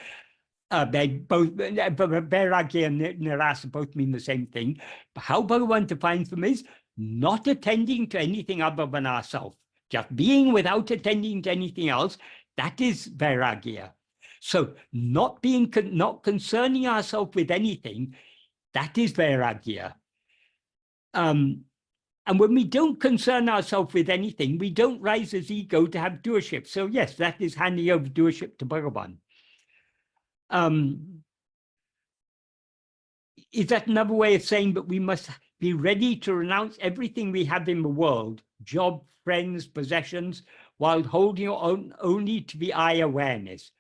They both, Vairagya and Nirasa both mean the same thing. How Bhagavan defines them is not attending to anything other than ourselves. Just being without attending to anything else, that is Vairagya. So not concerning ourselves with anything, that is Vairagya. And when we don't concern ourselves with anything, we don't rise as ego to have doership. So yes, that is handing over doership to Bhagavan. Is that another way of saying that we must be ready to renounce everything we have in the world, job, friends, possessions, while holding on only to the I awareness?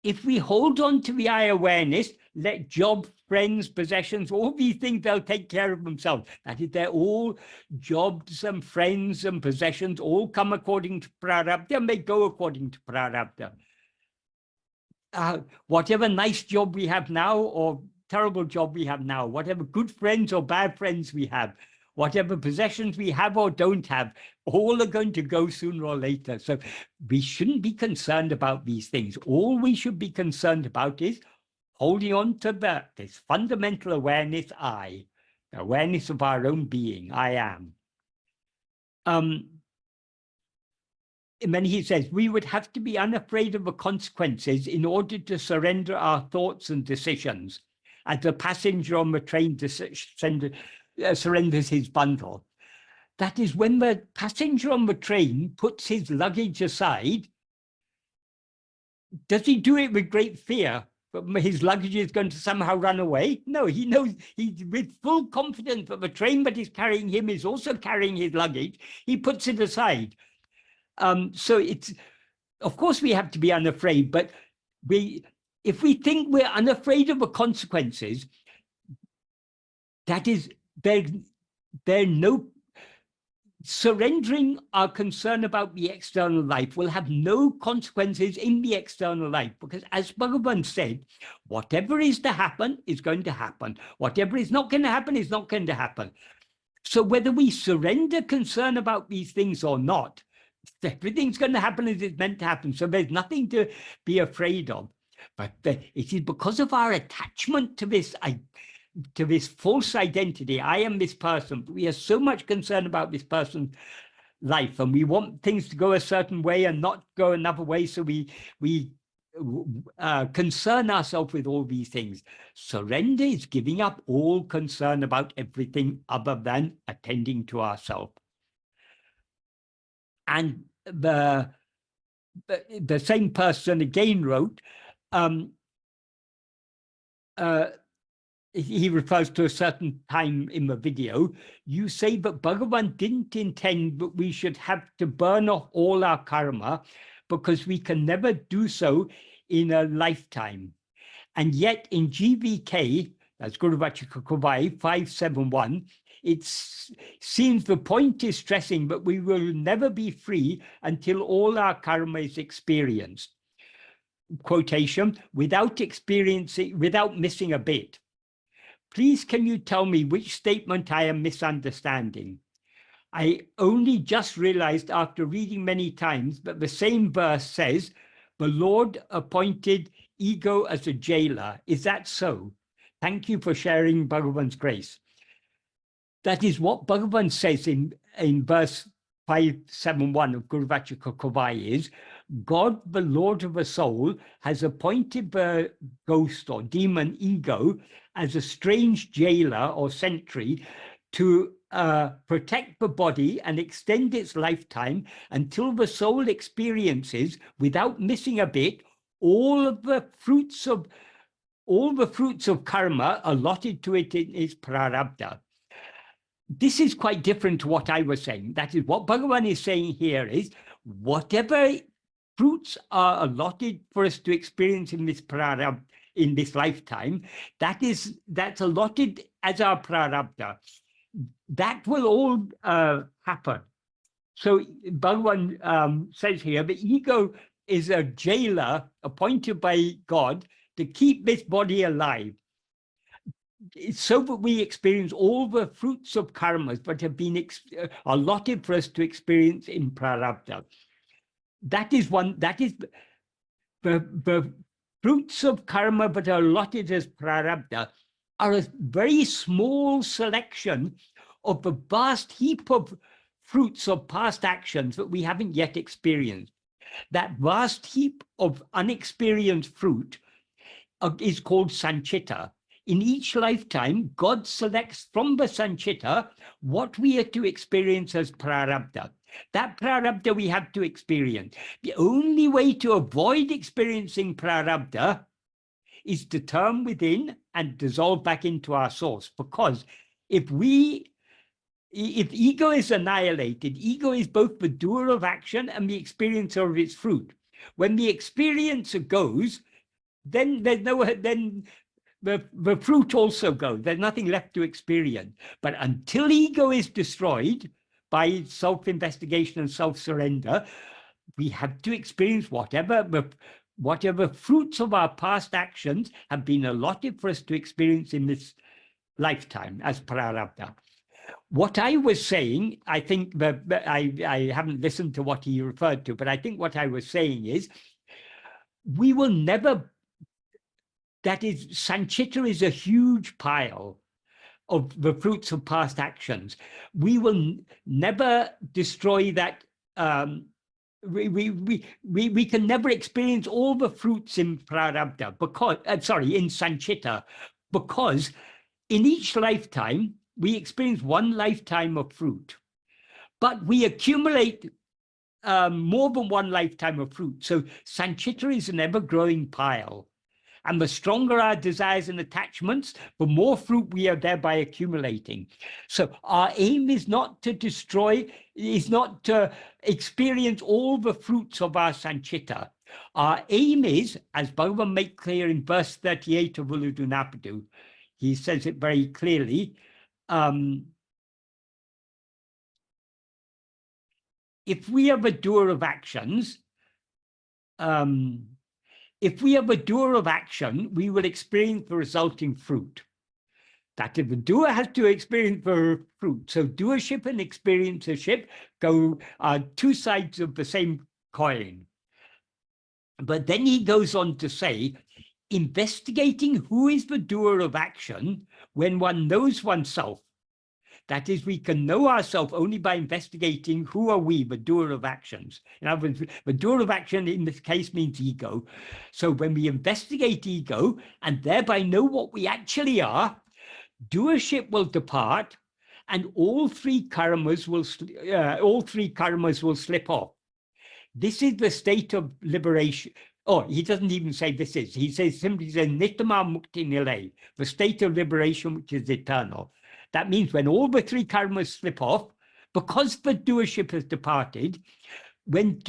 If we hold on to the I awareness, let job, friends, possessions, all these things, they'll take care of themselves. That is, they're all jobs and friends and possessions, all come according to prarabdha, and they go according to prarabdha. Whatever nice job we have now or terrible job we have now, whatever good friends or bad friends we have, whatever possessions we have or don't have, all are going to go sooner or later. So we shouldn't be concerned about these things. All we should be concerned about is holding on to this fundamental awareness, I, the awareness of our own being, I am. And then he says, we would have to be unafraid of the consequences in order to surrender our thoughts and decisions, as the passenger on the train surrenders his bundle. That is, when the passenger on the train puts his luggage aside, does he do it with great fear that his luggage is going to somehow run away? No, he knows, he's with full confidence that the train that is carrying him is also carrying his luggage. He puts it aside. So it's, of course, we have to be unafraid, but if we think we're unafraid of the consequences, that is, they're no, surrendering our concern about the external life will have no consequences in the external life, because as Bhagavan said, whatever is to happen is going to happen. Whatever is not going to happen is not going to happen. So whether we surrender concern about these things or not, everything's going to happen as it's meant to happen. So there's nothing to be afraid of. But it is because of our attachment to this false identity, I am this person. We are so much concerned about this person's life, and we want things to go a certain way and not go another way. So we concern ourselves with all these things. Surrender is giving up all concern about everything other than attending to ourselves. And the same person again wrote, he refers to a certain time in the video, you say that Bhagavan didn't intend that we should have to burn off all our karma because we can never do so in a lifetime. And yet in GVK, that's Guru Vachakakavai 571, it seems the point is stressing that we will never be free until all our karma is experienced. Quotation, without missing a bit. Please, can you tell me which statement I am misunderstanding? I only just realized after reading many times that the same verse says, the Lord appointed ego as a jailer. Is that so? Thank you for sharing Bhagavan's grace. That is what Bhagavan says in verse 571 of Guru Vachakakavai is, God, the Lord of the soul, has appointed the ghost or demon ego as a strange jailer or sentry to protect the body and extend its lifetime until the soul experiences, without missing a bit, all the fruits of karma allotted to it in its prarabdha. This is quite different to what I was saying. That is what Bhagavan is saying here is, whatever fruits are allotted for us to experience in this prarabdha, in this lifetime, that's allotted as our prarabdha. That will all happen. So Bhagavan says here, the ego is a jailer appointed by God to keep this body alive, so that we experience all the fruits of karmas that have been allotted for us to experience in prarabdha. That is the fruits of karma but are allotted as prarabdha are a very small selection of a vast heap of fruits of past actions that we haven't yet experienced. That vast heap of unexperienced fruit is called sanchita. In each lifetime, God selects from the sanchita what we are to experience as prarabdha. That prarabdha we have to experience. The only way to avoid experiencing prarabdha is to turn within and dissolve back into our source. Because if ego is annihilated, ego is both the doer of action and the experiencer of its fruit. When the experiencer goes, then there's then the fruit also goes. There's nothing left to experience. But until ego is destroyed by self-investigation and self-surrender, we have to experience whatever fruits of our past actions have been allotted for us to experience in this lifetime as prarabdha. What I was saying, I think I haven't listened to what he referred to, but I think what I was saying is we will never, that is, sanchita is a huge pile of the fruits of past actions. We will never destroy that. We can never experience all the fruits in prarabdha because, in sanchita, because in each lifetime we experience one lifetime of fruit, but we accumulate more than one lifetime of fruit. So sanchita is an ever-growing pile. And the stronger our desires and attachments, the more fruit we are thereby accumulating. So our aim is not to destroy, is not to experience all the fruits of our sanchita. Our aim is, as Bhagavan makes clear in verse 38 of Uludunapadu, he says it very clearly, if we are the doer of actions, if we are the doer of action, we will experience the resulting fruit. That if the doer has to experience the fruit. So doership and experiencership are two sides of the same coin. But then he goes on to say, investigating who is the doer of action when one knows oneself. That is, we can know ourselves only by investigating who are we, the doer of actions. In other words, the doer of action in this case means ego. So when we investigate ego and thereby know what we actually are, doership will depart and all three karmas will slip off. This is the state of liberation. Oh, he doesn't even say this is. He says simply Nittama Mukti Nilay, the state of liberation which is eternal. That means when all the three karmas slip off, because the doership has departed, when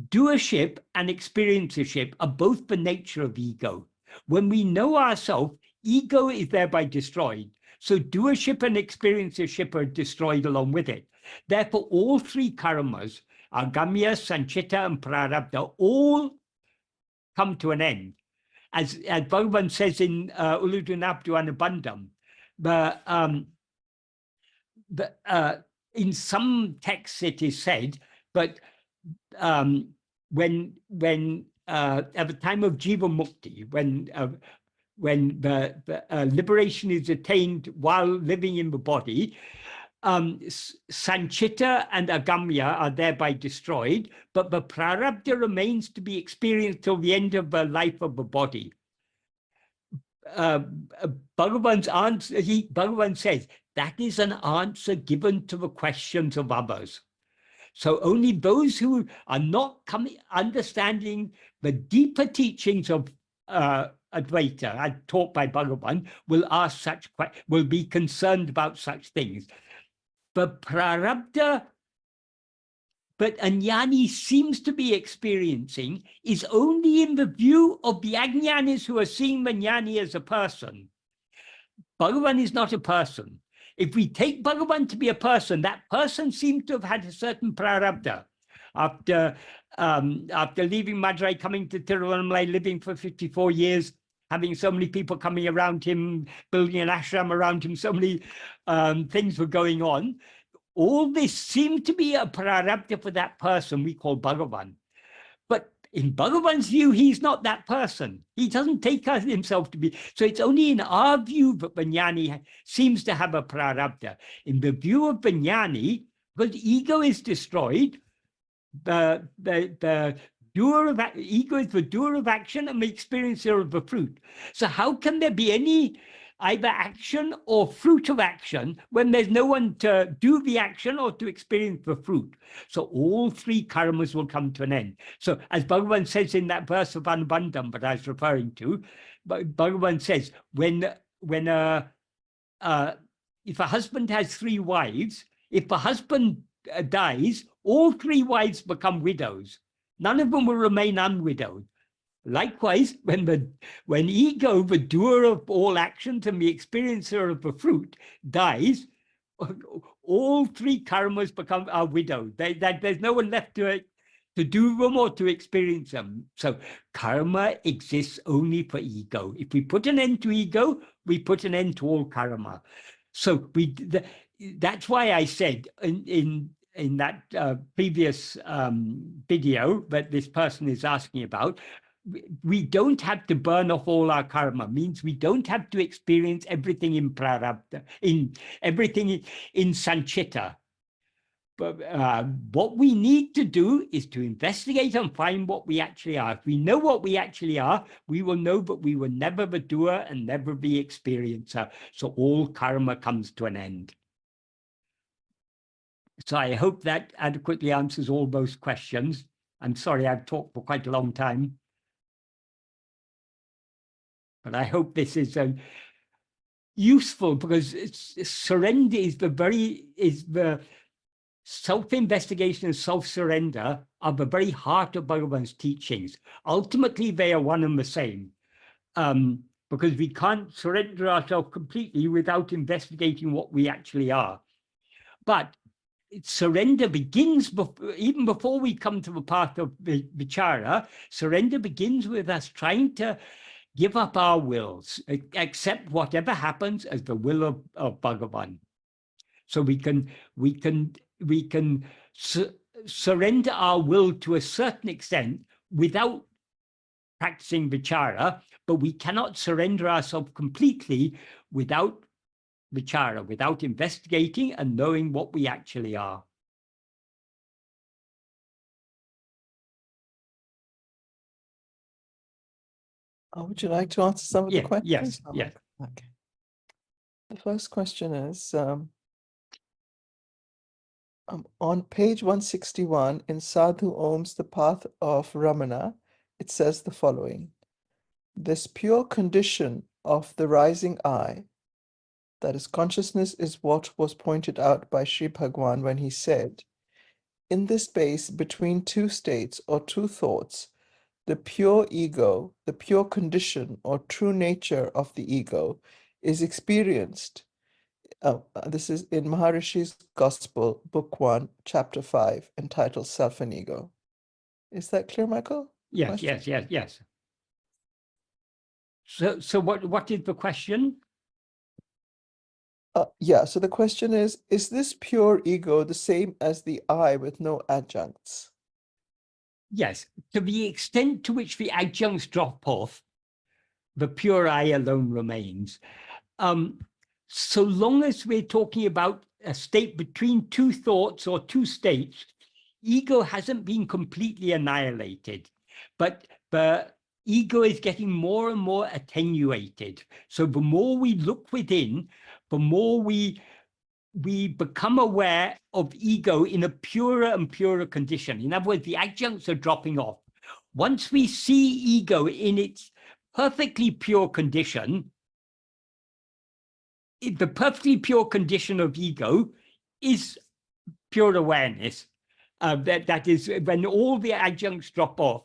doership and experiencership are both the nature of ego. When we know ourselves, ego is thereby destroyed. So doership and experiencership are destroyed along with it. Therefore, all three karmas, agamya, sanchita, and prarabdha, all come to an end. As Bhagavan says in Uludunapadu Anubandham, in some texts it is said, but when at the time of Jiva Mukti, when the liberation is attained while living in the body, sanchita and agamya are thereby destroyed, but the prarabdha remains to be experienced till the end of the life of the body. Bhagavan's answer, Bhagavan says, that is an answer given to the questions of others. So only those who are not understanding the deeper teachings of Advaita, taught by Bhagavan, will be concerned about such things. But prarabdha, but Ajnani seems to be experiencing is only in the view of the Ajnanis who are seeing the Jnani as a person. Bhagavan is not a person. If we take Bhagavan to be a person, that person seems to have had a certain prarabdha. After leaving Madurai, coming to Tiruvannamalai, living for 54 years, having so many people coming around him, building an ashram around him, so many things were going on. All this seemed to be a prarabdha for that person we call Bhagavan. But In Bhagavan's view, he's not that person. He doesn't take himself to be. So it's only in our view that Vijnani seems to have a prarabdha. In the view of Vijnani, because ego is destroyed, the doer of ego is the doer of action and the experiencer of the fruit. So how can there be any either action or fruit of action when there's no one to do the action or to experience the fruit? So all three karmas will come to an end. So as Bhagavan says in that verse of Anubandham that I was referring to, Bhagavan says, if a husband has 3 wives, if the husband dies, all 3 wives become widows. None of them will remain unwidowed. Likewise, when ego, the doer of all actions and the experiencer of the fruit, dies, all 3 karmas are widowed. There's no one left to do them or to experience them. So karma exists only for ego. If we put an end to ego, we put an end to all karma. So that's why I said in that previous video that this person is asking about, we don't have to burn off all our karma. Means we don't have to experience everything in prarabdha, in everything in sanchita. But what we need to do is to investigate and find what we actually are. If we know what we actually are, we will know that we were never the doer and never the experiencer. So all karma comes to an end. So I hope that adequately answers all those questions. I'm sorry I've talked for quite a long time. But I hope this is useful, because surrender is the self-investigation and self-surrender are the very heart of Bhagavan's teachings. Ultimately, they are one and the same, because we can't surrender ourselves completely without investigating what we actually are. But surrender begins even before we come to the path of Vichara. Surrender begins with us trying to give up our wills, accept whatever happens as the will of Bhagavan. So we can surrender our will to a certain extent without practicing Vichara, but we cannot surrender ourselves completely without Vichara, without investigating and knowing what we actually are. Would you like to answer some of the questions? Yes, yes. Okay. The first question is, on page 161 in Sadhu Om's The Path of Ramana, it says the following: this pure condition of the rising I, that is, consciousness, is what was pointed out by Sri Bhagavan when he said, in this space between 2 states or 2 thoughts, the pure ego, the pure condition or true nature of the ego is experienced. This is in Maharishi's Gospel, Book 1, Chapter 5, entitled Self and Ego. Is that clear, Michael? Yes, yes. So what is the question? Yeah, so the question is this pure ego the same as the I with no adjuncts? Yes, to the extent to which the adjuncts drop off, the pure I alone remains. So long as we're talking about a state between 2 thoughts or 2 states, ego hasn't been completely annihilated, but the ego is getting more and more attenuated. So the more we look within, the more we become aware of ego in a purer and purer condition. In other words, the adjuncts are dropping off. Once we see ego in its perfectly pure condition, the perfectly pure condition of ego is pure awareness. That is, when all the adjuncts drop off,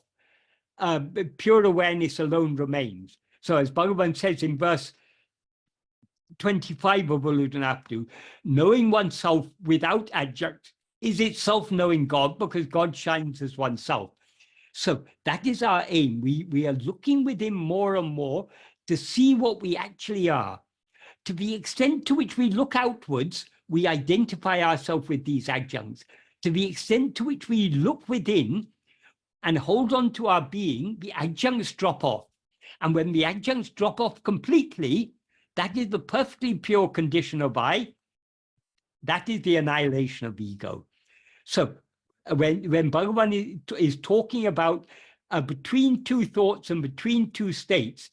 pure awareness alone remains. So as Bhagavan says in verse 25 of Uludhanaptu, knowing oneself without adjunct is itself knowing God, because God shines as oneself. So that is our aim. We are looking within more and more to see what we actually are. To the extent to which we look outwards, we identify ourselves with these adjuncts. To the extent to which we look within, and hold on to our being, the adjuncts drop off. And when the adjuncts drop off completely, that is the perfectly pure condition of I. That is the annihilation of ego. So when Bhagavan is talking about between two thoughts and between two states,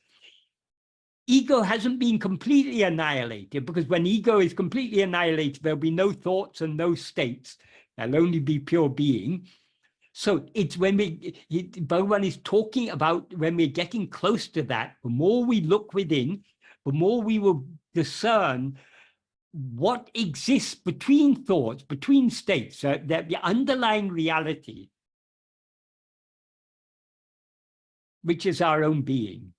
ego hasn't been completely annihilated, because when ego is completely annihilated, there'll be no thoughts and no states. There'll only be pure being. So it's when Bhagavan is talking about when we're getting close to that, the more we look within, the more we will discern what exists between thoughts, between states, that the underlying reality, which is our own being.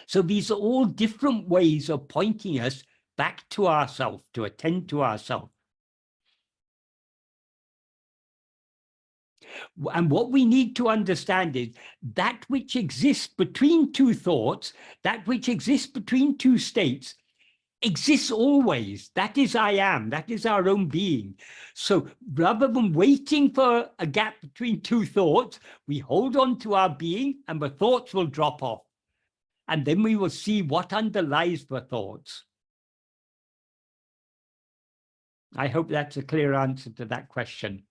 So these are all different ways of pointing us back to ourselves, to attend to ourselves. And what we need to understand is that which exists between two thoughts, that which exists between two states, exists always. That is I am. That is our own being. So rather than waiting for a gap between two thoughts, we hold on to our being and the thoughts will drop off. And then we will see what underlies the thoughts. I hope that's a clear answer to that question.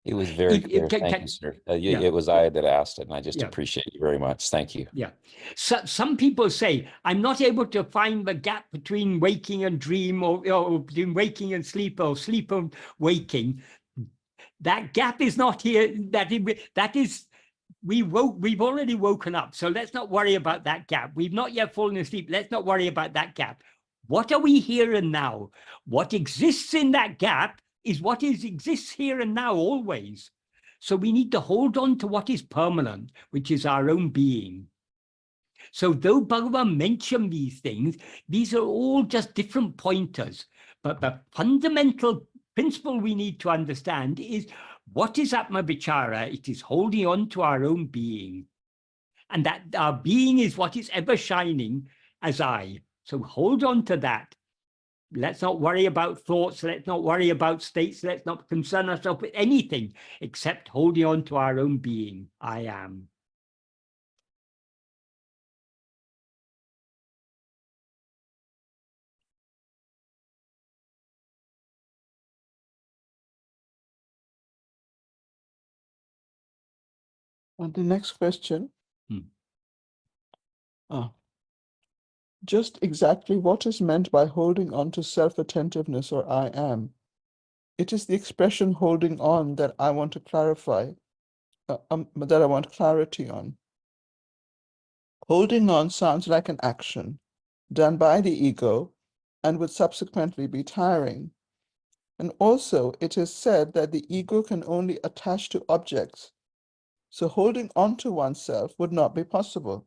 It was very clear. Thank you, sir. Yeah. It was I that asked it, and I just Yeah. appreciate you very much. Thank you. Yeah. So, some people say, I'm not able to find the gap between waking and dream, or between waking and sleep, or sleep and waking. That gap is not here. That is, we've already woken up. So let's not worry about that gap. We've not yet fallen asleep. Let's not worry about that gap. What are we here and now? What exists in that gap is what exists here and now always. So we need to hold on to what is permanent, which is our own being. So though Bhagavan mentioned these things, these are all just different pointers. But the fundamental principle we need to understand is, what is Atma Vichara? It is holding on to our own being. And that our being is what is ever shining as I. So hold on to that. Let's not worry about thoughts. Let's not worry about states. Let's not concern ourselves with anything except holding on to our own being. I am. And the next question. Just exactly what is meant by holding on to self-attentiveness, or I am? It is the expression holding on that I want to clarify, that I want clarity on. Holding on sounds like an action done by the ego and would subsequently be tiring. And also, it is said that the ego can only attach to objects. So holding on to oneself would not be possible.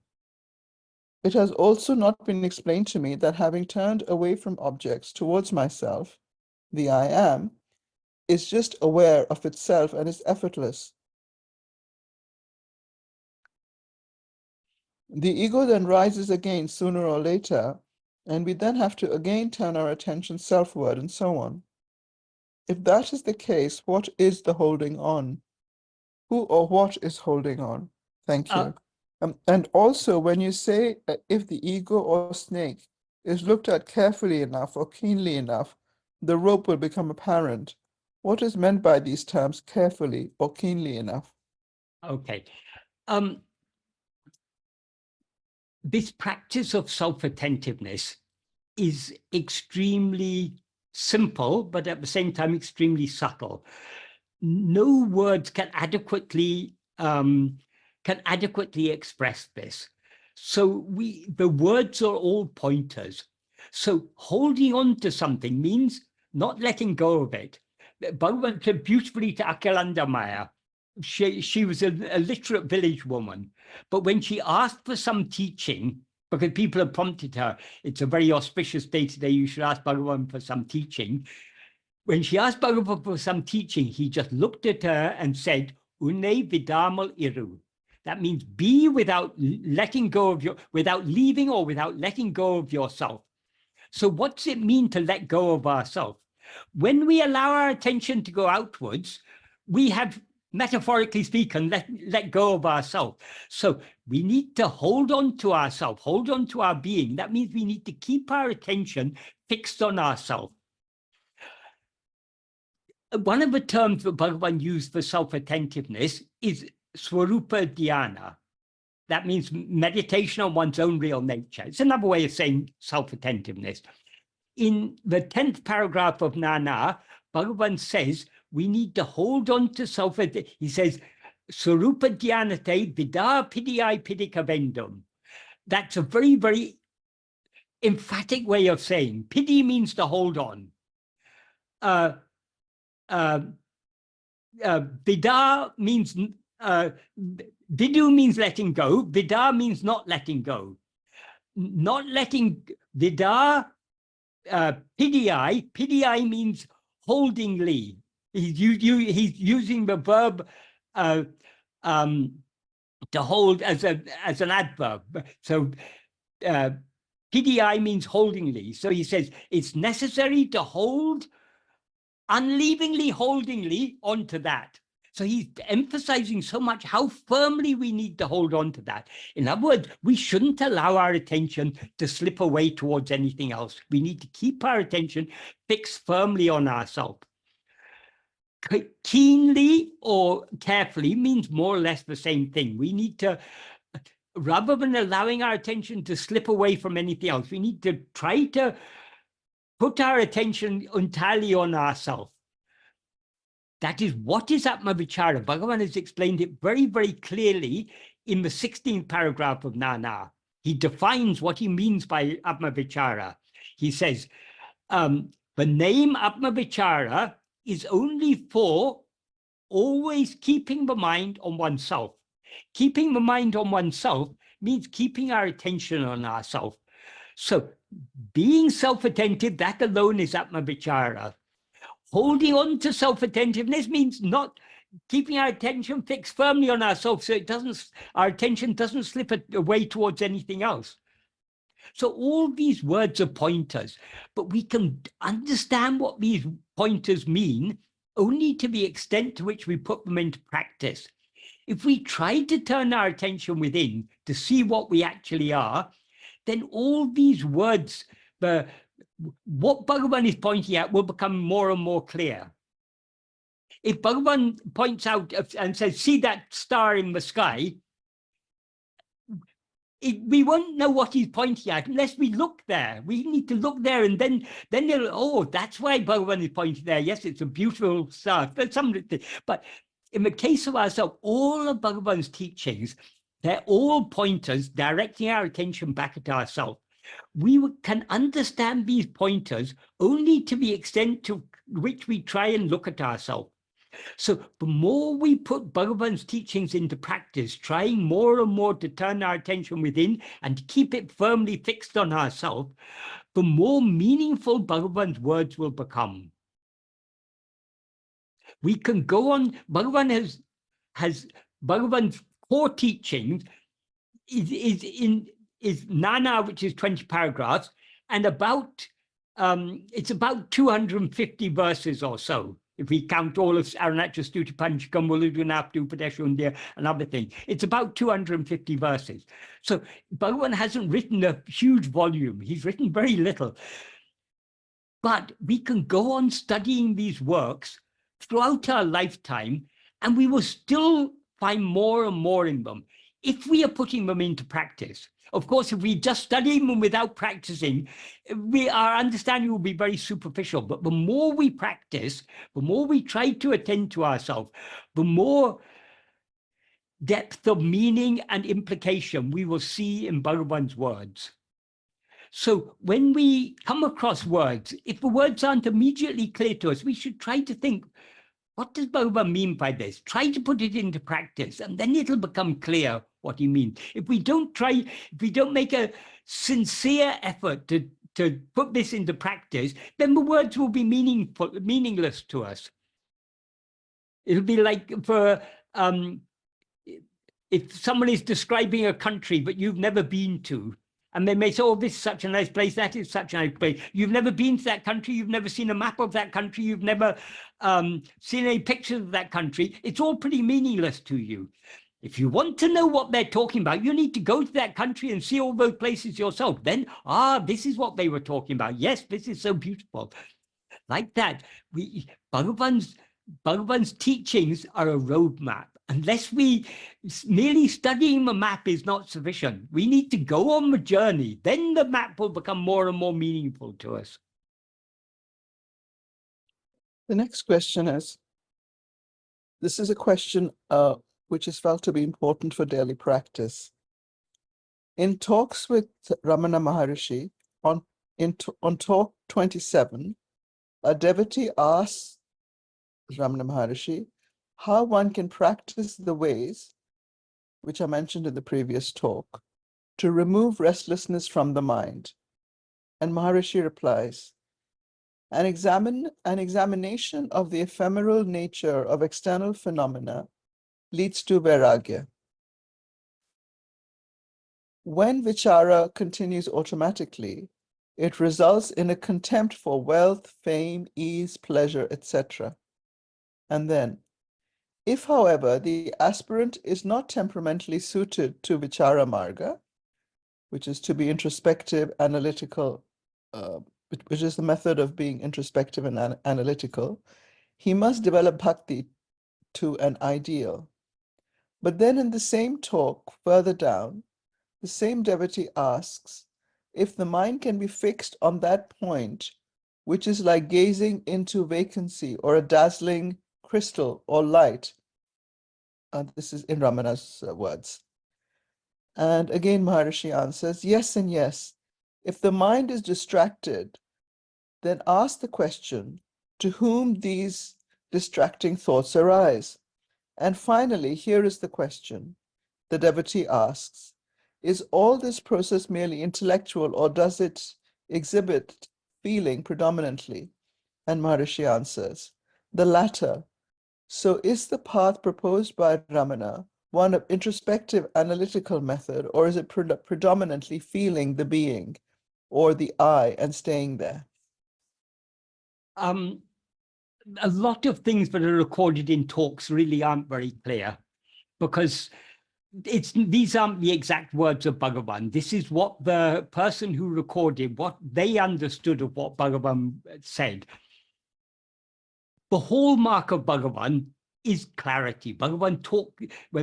It has also not been explained to me that having turned away from objects towards myself, the I am, is just aware of itself and is effortless. The ego then rises again sooner or later, and we then have to again turn our attention selfward and so on. If that is the case, what is the holding on? Who or what is holding on? Thank you. And also, when you say if the ego or snake is looked at carefully enough or keenly enough, the rope will become apparent. What is meant by these terms, carefully or keenly enough? Okay. This practice of self-attentiveness is extremely simple, but at the same time extremely subtle. No words can adequately express this. So the words are all pointers. So holding on to something means not letting go of it. Bhagavan said beautifully to Akilanda Maya, she was a literate village woman, but when she asked for some teaching, because people had prompted her, it's a very auspicious day today, you should ask Bhagavan for some teaching. When she asked Bhagavan for some teaching, he just looked at her and said, Une vidamal iru. That means be without letting go of without leaving or without letting go of yourself. So what's it mean to let go of ourselves? When we allow our attention to go outwards, we have, metaphorically speaking, let go of ourselves. So we need to hold on to ourselves, hold on to our being. That means we need to keep our attention fixed on ourselves. One of the terms that Bhagavan used for self-attentiveness is Swarupa Dhyana. That means meditation on one's own real nature. It's another way of saying self-attentiveness. In the 10th paragraph of Nana, Bhagavan says we need to hold on to self. He says, Swarupa Dhyanate Vida Pidiyai Pidikavendum. That's a very, very emphatic way of saying. Pidi means to hold on. Vida means, vidu means letting go. Vida means not letting go. Not letting, vida, pidiyai means holdingly. He's using the verb to hold as an adverb. So pidiyai means holdingly. So he says it's necessary to hold, unleavingly, holdingly onto that. So he's emphasizing so much how firmly we need to hold on to that. In other words, we shouldn't allow our attention to slip away towards anything else. We need to keep our attention fixed firmly on ourselves. Keenly or carefully means more or less the same thing. We need to, rather than allowing our attention to slip away from anything else, we need to try to put our attention entirely on ourselves. That is, what is Atma Vichara? Bhagavan has explained it very, very clearly in the 16th paragraph of Nana. He defines what he means by Atma Vichara. He says, the name Atma Vichara is only for always keeping the mind on oneself. Keeping the mind on oneself means keeping our attention on ourselves. So being self-attentive, that alone is Atma Vichara. Holding on to self-attentiveness means not keeping our attention fixed firmly on ourselves so our attention doesn't slip away towards anything else. So all these words are pointers, but we can understand what these pointers mean only to the extent to which we put them into practice. If we try to turn our attention within to see what we actually are, then all these words, what Bhagavan is pointing at will become more and more clear. If Bhagavan points out and says, see that star in the sky, we won't know what he's pointing at unless we look there. We need to look there, and then oh, that's why Bhagavan is pointing there. Yes, it's a beautiful star. But in the case of ourselves, all of Bhagavan's teachings, they're all pointers directing our attention back at ourselves. We can understand these pointers only to the extent to which we try and look at ourselves. So the more we put Bhagavan's teachings into practice, trying more and more to turn our attention within and to keep it firmly fixed on ourselves, the more meaningful Bhagavan's words will become. We can go on. Bhagavan has Bhagavan's core teachings is Nana, which is 20 paragraphs, and it's about 250 verses or so. If we count all of Arunachal Stuti Panchakam, Muludunaptu, Padeshundia, and other things, it's about 250 verses. So Bhagavan hasn't written a huge volume. He's written very little. But we can go on studying these works throughout our lifetime, and we will still find more and more in them if we are putting them into practice. Of course, if we just study them without practicing, our understanding will be very superficial. But the more we practice, the more we try to attend to ourselves, the more depth of meaning and implication we will see in Bhagavan's words. So when we come across words, if the words aren't immediately clear to us, we should try to think, what does Bhagavan mean by this? Try to put it into practice, and then it'll become clear what he means. If we don't make a sincere effort to put this into practice, then the words will be meaningless to us. It'll be like if someone is describing a country but you've never been to, And they may say, oh, this is such a nice place, that is such a nice place. You've never been to that country, you've never seen a map of that country, you've never seen any pictures of that country. It's all pretty meaningless to you. If you want to know what they're talking about, you need to go to that country and see all those places yourself. Then, this is what they were talking about. Yes, this is so beautiful. Like that, Bhagavan's teachings are a roadmap. Unless merely studying the map is not sufficient. We need to go on the journey. Then the map will become more and more meaningful to us. The next question is, this is a question which is felt to be important for daily practice. In talks with Ramana Maharshi, on talk 27, a devotee asks Ramana Maharshi how one can practice the ways, which are mentioned in the previous talk, to remove restlessness from the mind. And Maharshi replies, an examination of the ephemeral nature of external phenomena leads to vairagya. When vichara continues automatically, it results in a contempt for wealth, fame, ease, pleasure, etc. And then, if, however, the aspirant is not temperamentally suited to vichara marga, which is to be introspective, analytical, which is the method of being introspective and analytical, he must develop bhakti to an ideal. But then in the same talk, further down, the same devotee asks if the mind can be fixed on that point, which is like gazing into vacancy or a dazzling crystal or light. This is in Ramana's words. And again, Maharshi answers, yes and yes. If the mind is distracted, then ask the question, to whom these distracting thoughts arise? And finally, here is the question. The devotee asks, is all this process merely intellectual, or does it exhibit feeling predominantly? And Maharshi answers, the latter. So is the path proposed by Ramana one of introspective analytical method, or is it predominantly feeling the being or the I and staying there? A lot of things that are recorded in talks really aren't very clear, because these aren't the exact words of Bhagavan. This is what the person who recorded, what they understood of what Bhagavan said. The hallmark of Bhagavan is clarity. When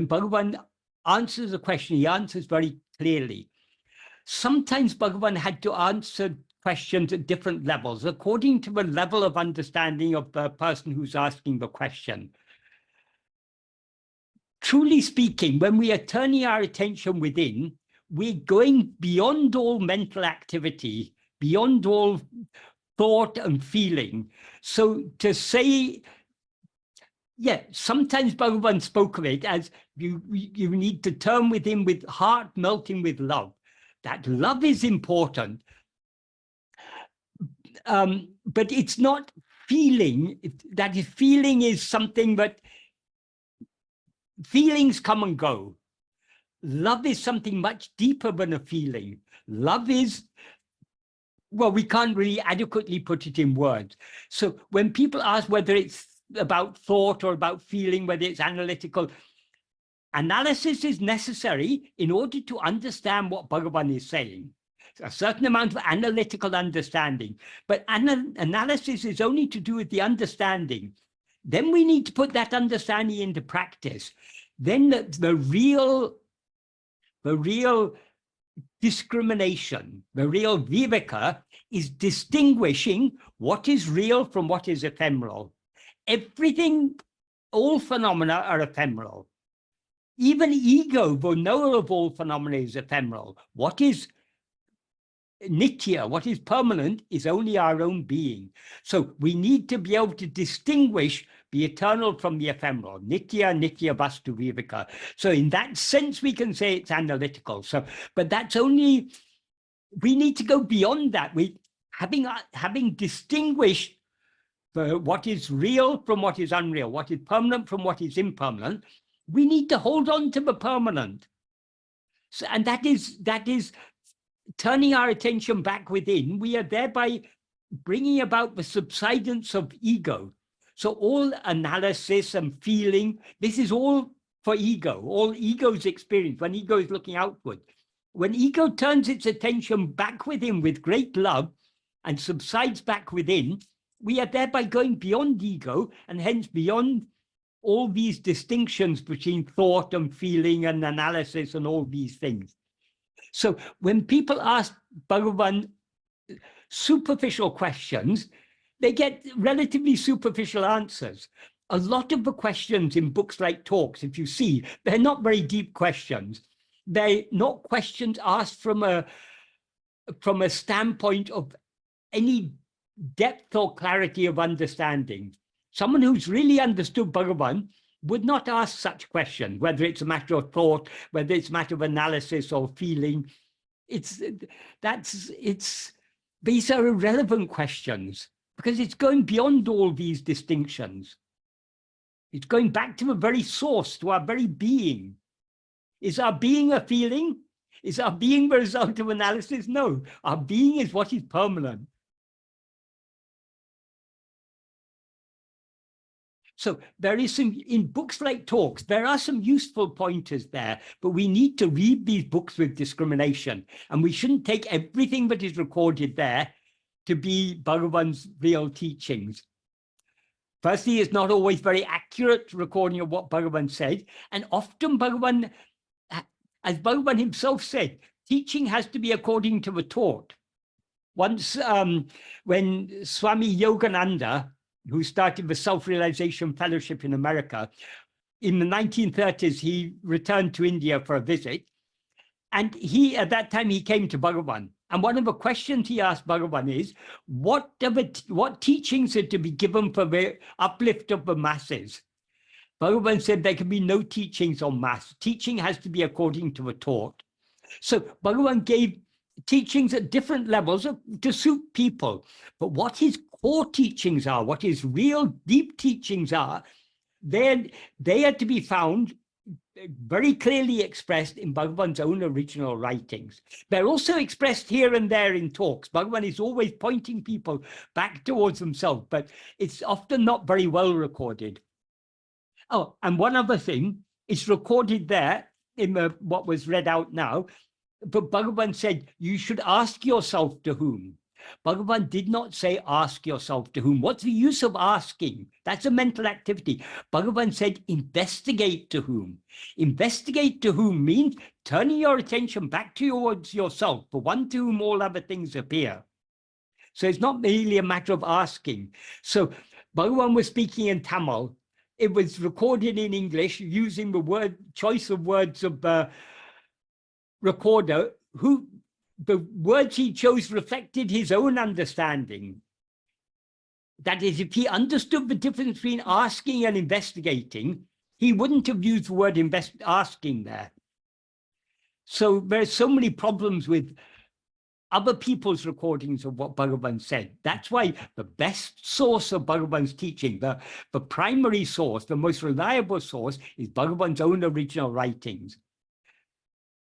Bhagavan answers a question, he answers very clearly. Sometimes Bhagavan had to answer questions at different levels, according to the level of understanding of the person who's asking the question. Truly speaking, when we are turning our attention within, we're going beyond all mental activity, beyond all thought and feeling. So to say, sometimes Bhagavan spoke of it as you need to turn within with heart melting with love. That love is important. But it's not feeling. That is, feeling is something that feelings come and go. Love is something much deeper than a feeling. Love is, well, we can't really adequately put it in words. So when people ask whether it's about thought or about feeling, whether it's analytical, analysis is necessary in order to understand what Bhagavan is saying. A certain amount of analytical understanding, but analysis is only to do with the understanding. Then we need to put that understanding into practice. Then the real discrimination, the real viveka, is distinguishing what is real from what is ephemeral. Everything, all phenomena are ephemeral. Even ego, the knower of all phenomena, is ephemeral. What is nitya, what is permanent, is only our own being. So we need to be able to distinguish the eternal from the ephemeral. Nitya vastu viveka. So in that sense, we can say it's analytical. So, but that's only, we need to go beyond that. We having distinguished what is real from what is unreal, what is permanent from what is impermanent, we need to hold on to the permanent. So, and that is turning our attention back within, we are thereby bringing about the subsidence of ego. So all analysis and feeling, this is all for ego, all ego's experience, when ego is looking outward. When ego turns its attention back within with great love and subsides back within, we are thereby going beyond ego and hence beyond all these distinctions between thought and feeling and analysis and all these things. So when people ask Bhagavan superficial questions, they get relatively superficial answers. A lot of the questions in books like Talks, if you see, they're not very deep questions. They're not questions asked from a standpoint of any depth or clarity of understanding. Someone who's really understood Bhagavan would not ask such questions, whether it's a matter of thought, whether it's a matter of analysis or feeling. These are irrelevant questions because it's going beyond all these distinctions. It's going back to the very source, to our very being. Is our being a feeling? Is our being the result of analysis? No, our being is what is permanent. So there is some, in books like Talks, there are some useful pointers there, but we need to read these books with discrimination. And we shouldn't take everything that is recorded there to be Bhagavan's real teachings. Firstly, it's not always very accurate recording of what Bhagavan said. And often Bhagavan, as Bhagavan himself said, teaching has to be according to the taught. Once when Swami Yogananda, who started the Self-Realization Fellowship in America, in the 1930s, he returned to India for a visit. And at that time, he came to Bhagavan. And one of the questions he asked Bhagavan is, what teachings are to be given for the uplift of the masses? Bhagavan said there can be no teachings on mass. Teaching has to be according to the taught. So Bhagavan gave teachings at different levels to suit people. But what his core teachings are, what his real deep teachings are, they are to be found very clearly expressed in Bhagavan's own original writings. They're also expressed here and there in talks. Bhagavan is always pointing people back towards himself, but it's often not very well recorded. Oh, and one other thing, it's recorded there in what was read out now, but Bhagavan said, you should ask yourself to whom. Bhagavan did not say, ask yourself to whom. What's the use of asking? That's a mental activity. Bhagavan said, investigate to whom. Investigate to whom means turning your attention back towards yourself, the one to whom all other things appear. So it's not merely a matter of asking. So Bhagavan was speaking in Tamil. It was recorded in English using the choice of words of the recorder, who the words he chose reflected his own understanding. That is, if he understood the difference between asking and investigating, he wouldn't have used the word asking there. So there's so many problems with other people's recordings of what Bhagavan said. That's why the best source of Bhagavan's teaching, the primary source, the most reliable source, is Bhagavan's own original writings.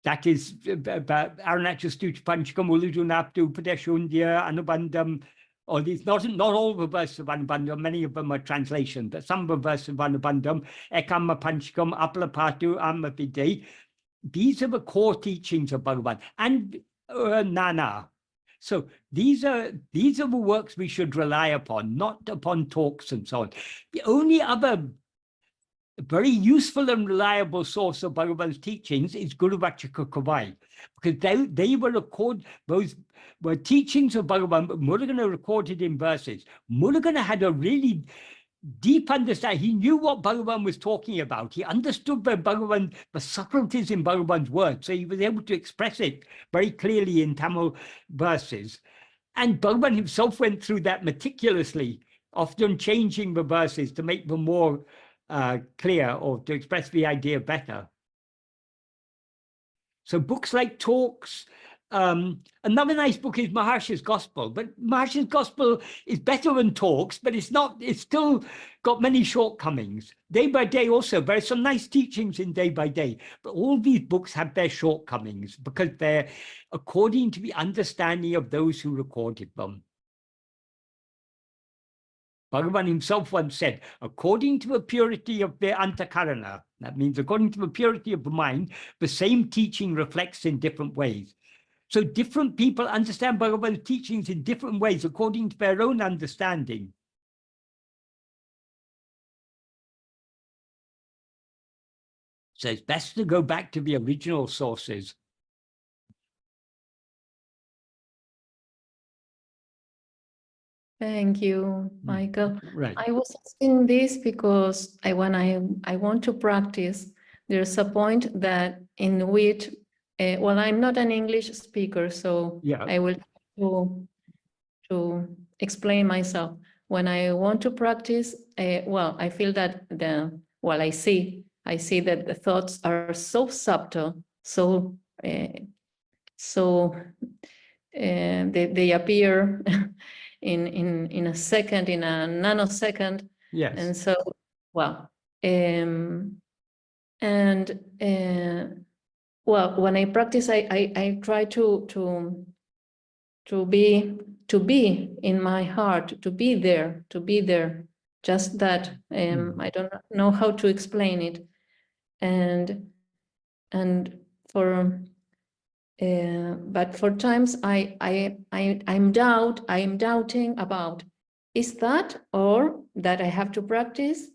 That is Arunachal Stuti Panchakam, Uludunaptu, Padeshundya, Anubandham, all these, not all the verses of Anubandham, many of them are translations, but some of the verses of Anubandham, Ekama Panchakam, Apalapatu, Amapide, these are the core teachings of Bhagavan, and Nana. So these are the works we should rely upon, not upon talks and so on. The only other very useful and reliable source of Bhagavan's teachings is Guru Vachaka Kavai, because they those were teachings of Bhagavan, but Murugan recorded in verses. Murugan had a really deep understanding. He knew what Bhagavan was talking about. He understood the subtleties in Bhagavan's words, so he was able to express it very clearly in Tamil verses. And Bhagavan himself went through that meticulously, often changing the verses to make them more clear or to express the idea better. So books like Talks, Another nice book is Maharshi's Gospel, but Maharshi's Gospel is better than talks, but it's still got many shortcomings. Day by Day also, there's some nice teachings in Day by Day, but all these books have their shortcomings because they're according to the understanding of those who recorded them. Bhagavan himself once said, according to the purity of the antakarana, that means according to the purity of the mind, the same teaching reflects in different ways. So different people understand Bhagavan's teachings in different ways according to their own understanding. So it's best to go back to the original sources. Thank you, Michael. Right. I was asking this because when I want to practice, there's a point that in which, well, I'm not an English speaker, so yeah. I will to explain myself. When I want to practice, well, I feel that I see that the thoughts are so subtle, so they appear in a second, in a nanosecond. Yes. And so, well, well, when I practice, I try to be in my heart, to be there. Just that. I don't know how to explain it, and for. But for times I'm doubting about, is that or that I have to practice,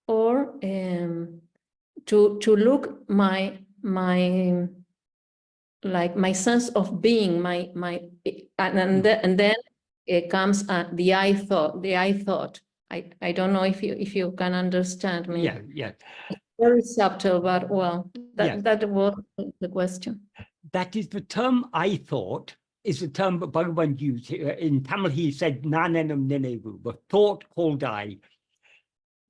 or to look my like my sense of being, and then it comes the I thought. I don't know if you can understand me. Yeah. Very subtle, but well, that was the question. That is the term I thought is the term that Bhagavan used. In Tamil, he said, Nanenam Nenevu, the thought called I.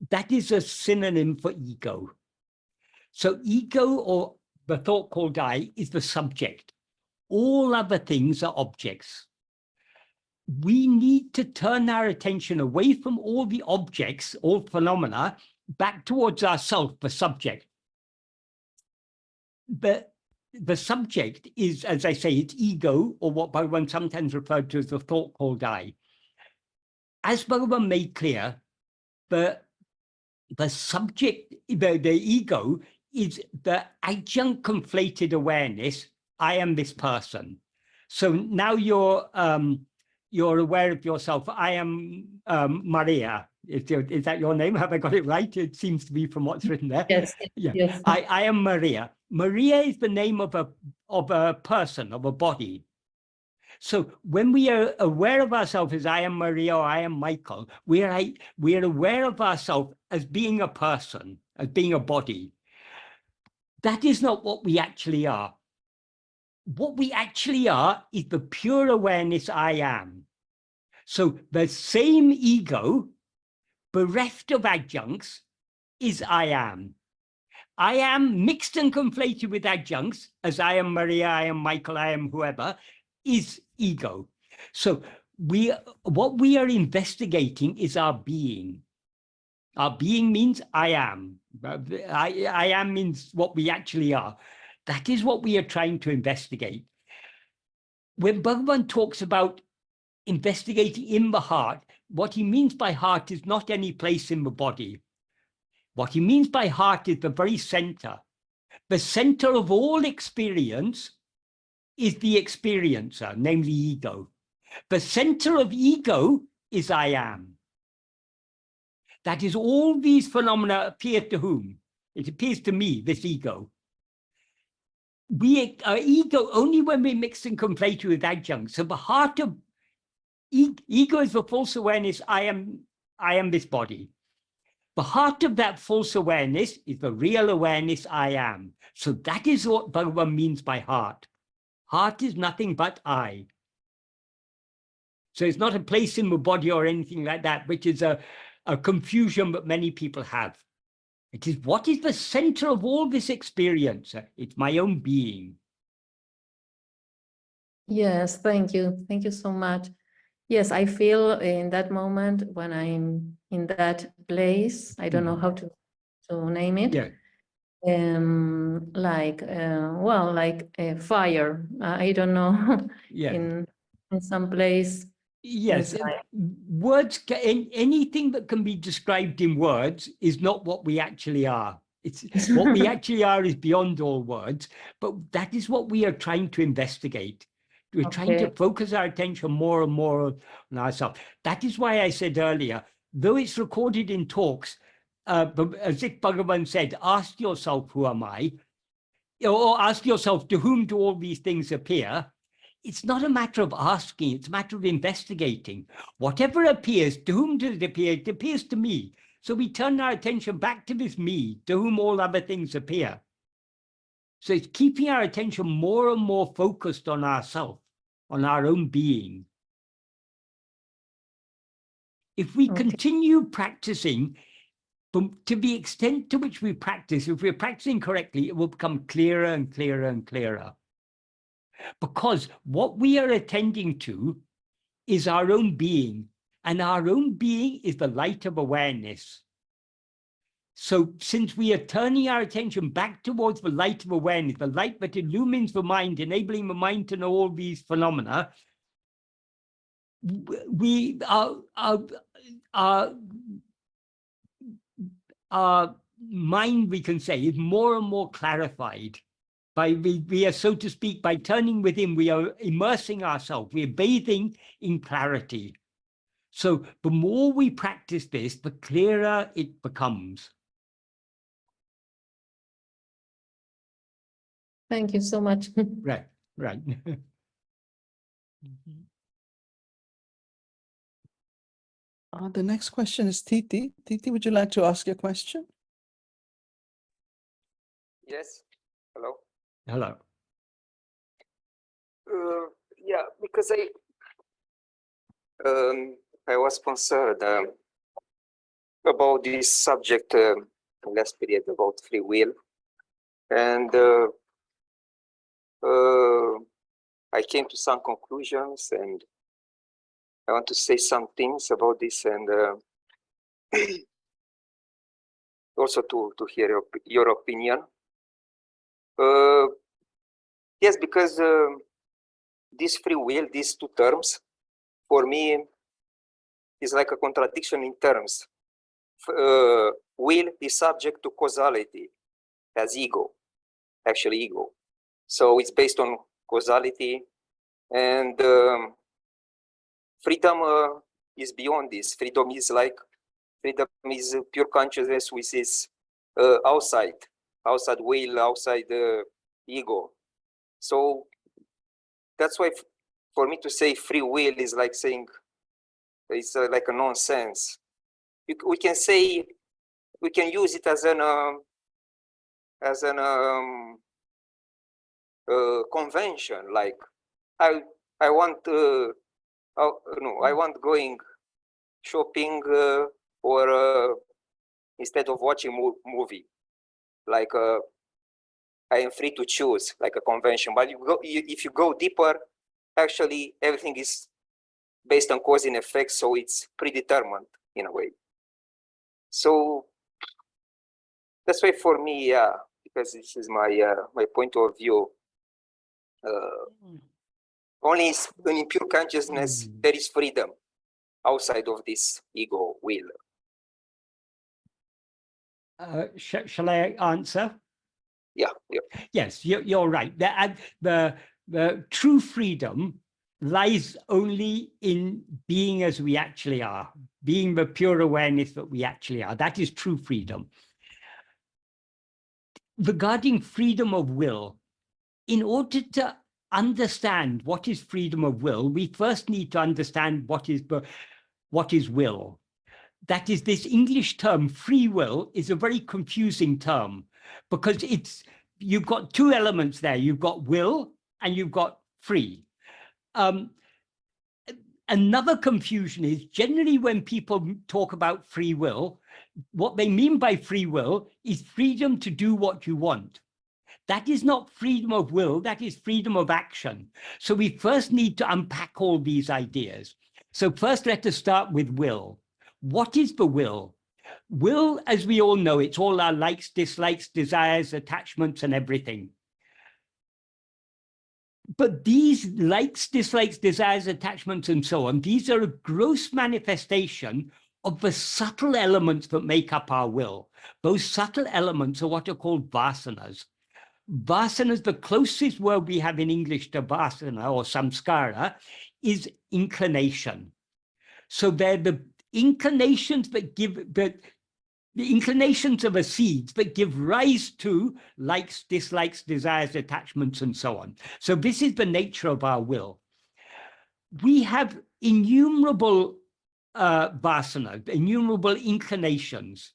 That is a synonym for ego. So ego, or the thought called I, is the subject. All other things are objects. We need to turn our attention away from all the objects, all phenomena, back towards ourselves, the subject. But the subject is, as I say, it's ego, or what Bhagavan sometimes referred to as the thought called I. As Bhagavan made clear, the subject, the ego, is the adjunct conflated awareness, I am this person. So now you're aware of yourself. I am Maria. Is that your name? Have I got it right? It seems to be from what's written there. Yes. Yeah. Yes. I am Maria. Maria is the name of a person, of a body. So when we are aware of ourselves as I am Maria or I am Michael, we are aware of ourselves as being a person, as being a body. That is not what we actually are. What we actually are is the pure awareness I am. So the same ego, bereft of adjuncts, is I am. I am mixed and conflated with adjuncts, as I am Maria, I am Michael, I am whoever, is ego. So what we are investigating is our being. Our being means I am. I am means what we actually are. That is what we are trying to investigate. When Bhagavan talks about investigating in the heart, what he means by heart is not any place in the body. What he means by heart is the very center. The center of all experience is the experiencer, namely ego. The center of ego is I am. That is, all these phenomena appear to whom? It appears to me, this ego. We are ego only when we mix and conflate with adjuncts. So the heart of ego is the false awareness, I am this body. The heart of that false awareness is the real awareness I am. So that is what Bhagavan means by heart. Heart is nothing but I. So it's not a place in the body or anything like that, which is a confusion that many people have. It is what is the center of all this experience. It's my own being. Yes, thank you. Thank you so much. Yes, I feel in that moment when I'm in that place, I don't know how to name it. Yeah. Like well, like a fire. I don't know. Yeah. in some place. Yes, inside. words, anything that can be described in words is not what we actually are. It's what we actually are is beyond all words, but that is what we are trying to investigate. We're trying to Okay. focus our attention more and more on ourselves. That is why I said earlier, though it's recorded in talks, but as if Bhagavan said, ask yourself, who am I? Or ask yourself, to whom do all these things appear? It's not a matter of asking, it's a matter of investigating. Whatever appears, to whom does it appear? It appears to me. So we turn our attention back to this me, to whom all other things appear. So it's keeping our attention more and more focused on ourselves, on our own being. If we continue practicing, to the extent to which we practice, if we're practicing correctly, it will become clearer and clearer and clearer. Because what we are attending to is our own being, and our own being is the light of awareness. So since we are turning our attention back towards the light of awareness, the light that illumines the mind, enabling the mind to know all these phenomena, we our mind, we can say, is more and more clarified. We are, so to speak, by turning within, we are immersing ourselves, we are bathing in clarity. So the more we practice this, the clearer it becomes. Thank you so much. Right, right. The next question is Titi. Titi, would you like to ask your question? Yes. Hello. Hello. Yeah, because I was concerned about this subject last period about free will, and I came to some conclusions, and I want to say some things about this, and also to hear your opinion. Yes, because this free will, these two terms, for me, is like a contradiction in terms. Will is subject to causality as ego, actually ego. So it's based on causality, and freedom is beyond this. Freedom is pure consciousness, which is outside will, outside ego. So that's why for me to say free will is like saying it's like a nonsense. We can say, we can use it as an convention. Like I want I want going shopping or instead of watching movie, like I am free to choose, like a convention. But if you go deeper, actually everything is based on cause and effect, so it's predetermined in a way. So that's why for me, yeah, because this is my my point of view. Only in pure consciousness there is freedom outside of this ego will. Shall I answer? Yeah. Yes, you're right. The true freedom lies only in being as we actually are, being the pure awareness that we actually are. That is true freedom. Regarding freedom of will, in order to understand what is freedom of will, we first need to understand what is will. That is, this English term, free will, is a very confusing term because you've got two elements there. You've got will and you've got free. Another confusion is generally when people talk about free will, what they mean by free will is freedom to do what you want. that is not freedom of will, that is freedom of action. So we first need to unpack all these ideas. So first, let us start with will. What is the will? Will, as we all know, it's all our likes, dislikes, desires, attachments, and everything. But these likes, dislikes, desires, attachments, and so on, these are a gross manifestation of the subtle elements that make up our will. Those subtle elements are what are called vasanas. Vasanas, the closest word we have in English to vasana or samskara, is inclination. So they're the inclinations that give, the inclinations of the seeds that give rise to likes, dislikes, desires, attachments, and so on. So this is the nature of our will. We have innumerable vasanas, innumerable inclinations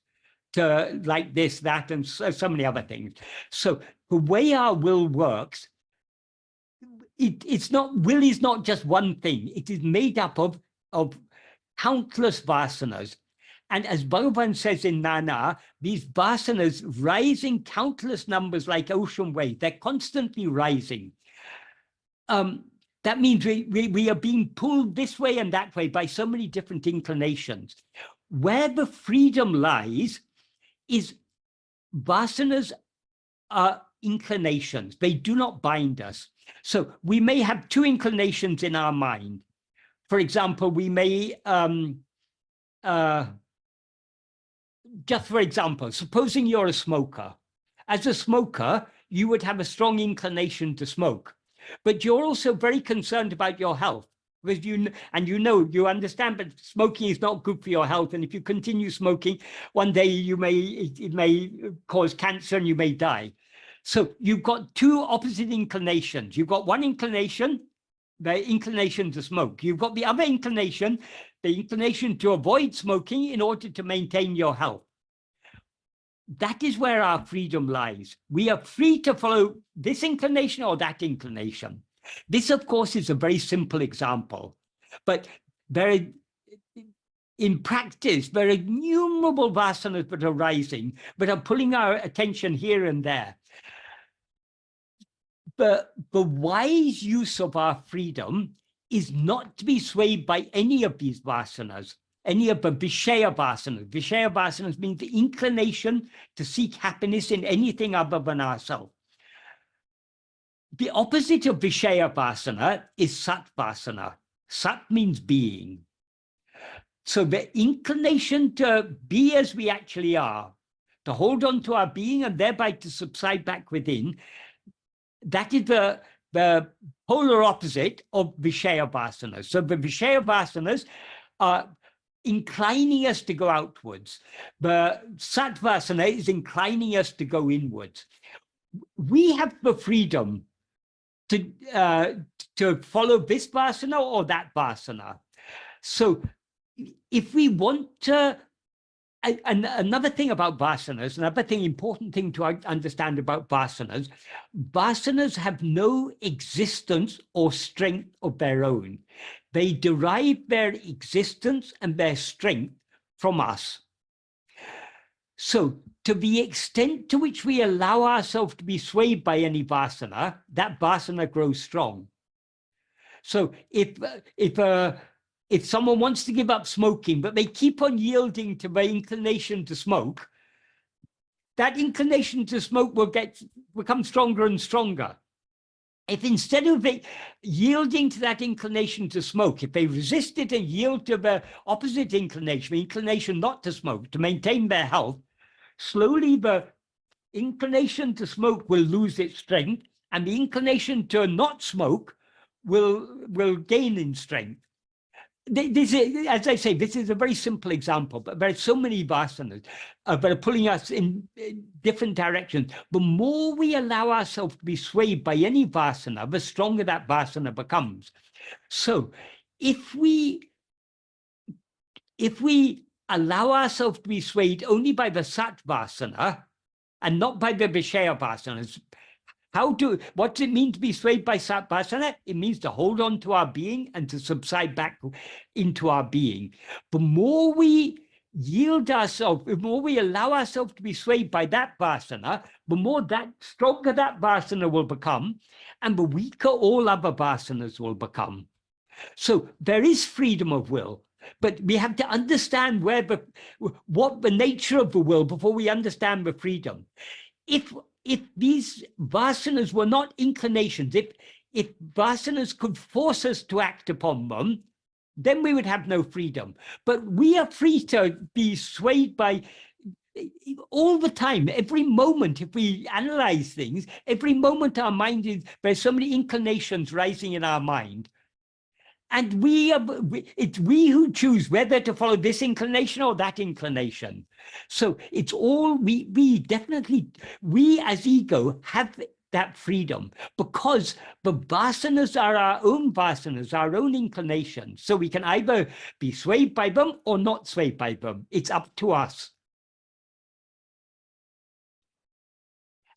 to like this, that, and so many other things. So the way our will works, will is not just one thing. It is made up of countless vasanas. And as Bhagavan says in Nana, these vasanas rise in countless numbers like ocean waves. They're constantly rising. That means we are being pulled this way and that way by so many different inclinations. Where the freedom lies is vasanas are inclinations. They do not bind us. So we may have two inclinations in our mind. For example, we may, just for example, supposing you're a smoker. As a smoker, you would have a strong inclination to smoke, but you're also very concerned about your health. Because you understand that smoking is not good for your health, and if you continue smoking, one day it may cause cancer and you may die. So you've got two opposite inclinations. You've got one inclination, the inclination to smoke. You've got the other inclination, the inclination to avoid smoking in order to maintain your health. That is where our freedom lies. We are free to follow this inclination or that inclination. This, of course, is a very simple example, but in practice, there are innumerable vasanas that are rising, but are pulling our attention here and there. The wise use of our freedom is not to be swayed by any of these vasanas, any of the Vichara vasanas. Vichara vasanas means the inclination to seek happiness in anything other than ourselves. The opposite of Vichara vasana is Sat vasana. Sat means being. So the inclination to be as we actually are, to hold on to our being and thereby to subside back within, that is the polar opposite of Vichara vasanas. So the Vichara vasanas are inclining us to go outwards. The Sat vasana is inclining us to go inwards. We have the freedom to follow this vasana or that vasana. So if we want to, another thing about vasanas, important thing to understand about vasanas, vasanas have no existence or strength of their own. They derive their existence and their strength from us. So to the extent to which we allow ourselves to be swayed by any vasana, that vasana grows strong. So if someone wants to give up smoking, but they keep on yielding to their inclination to smoke, that inclination to smoke will become stronger and stronger. If instead of yielding to that inclination to smoke, if they resist it and yield to the opposite inclination, the inclination not to smoke, to maintain their health, slowly the inclination to smoke will lose its strength, and the inclination to not smoke will gain in strength. This is, as I say, this is a very simple example, but there are so many vasanas that are pulling us in different directions. The more we allow ourselves to be swayed by any vasana, the stronger that vasana becomes. So if we allow ourselves to be swayed only by the Sat vasana and not by the Vichara vasanas, what does it mean to be swayed by Sat vasana? It means to hold on to our being and to subside back into our being. The more we yield ourselves, the more we allow ourselves to be swayed by that vasana, the more that stronger that vasana will become, and the weaker all other vasanas will become. So there is freedom of will, but we have to understand what the nature of the will before we understand the freedom. If these vasanas were not inclinations, if vasanas could force us to act upon them, then we would have no freedom. But we are free to be swayed by all the time, every moment. If we analyze things, every moment our mind is, there's so many inclinations rising in our mind. And it's we who choose whether to follow this inclination or that inclination. So it's all, we definitely, we as ego have that freedom, because the vasanas are our own vasanas, our own inclinations. So we can either be swayed by them or not swayed by them. It's up to us.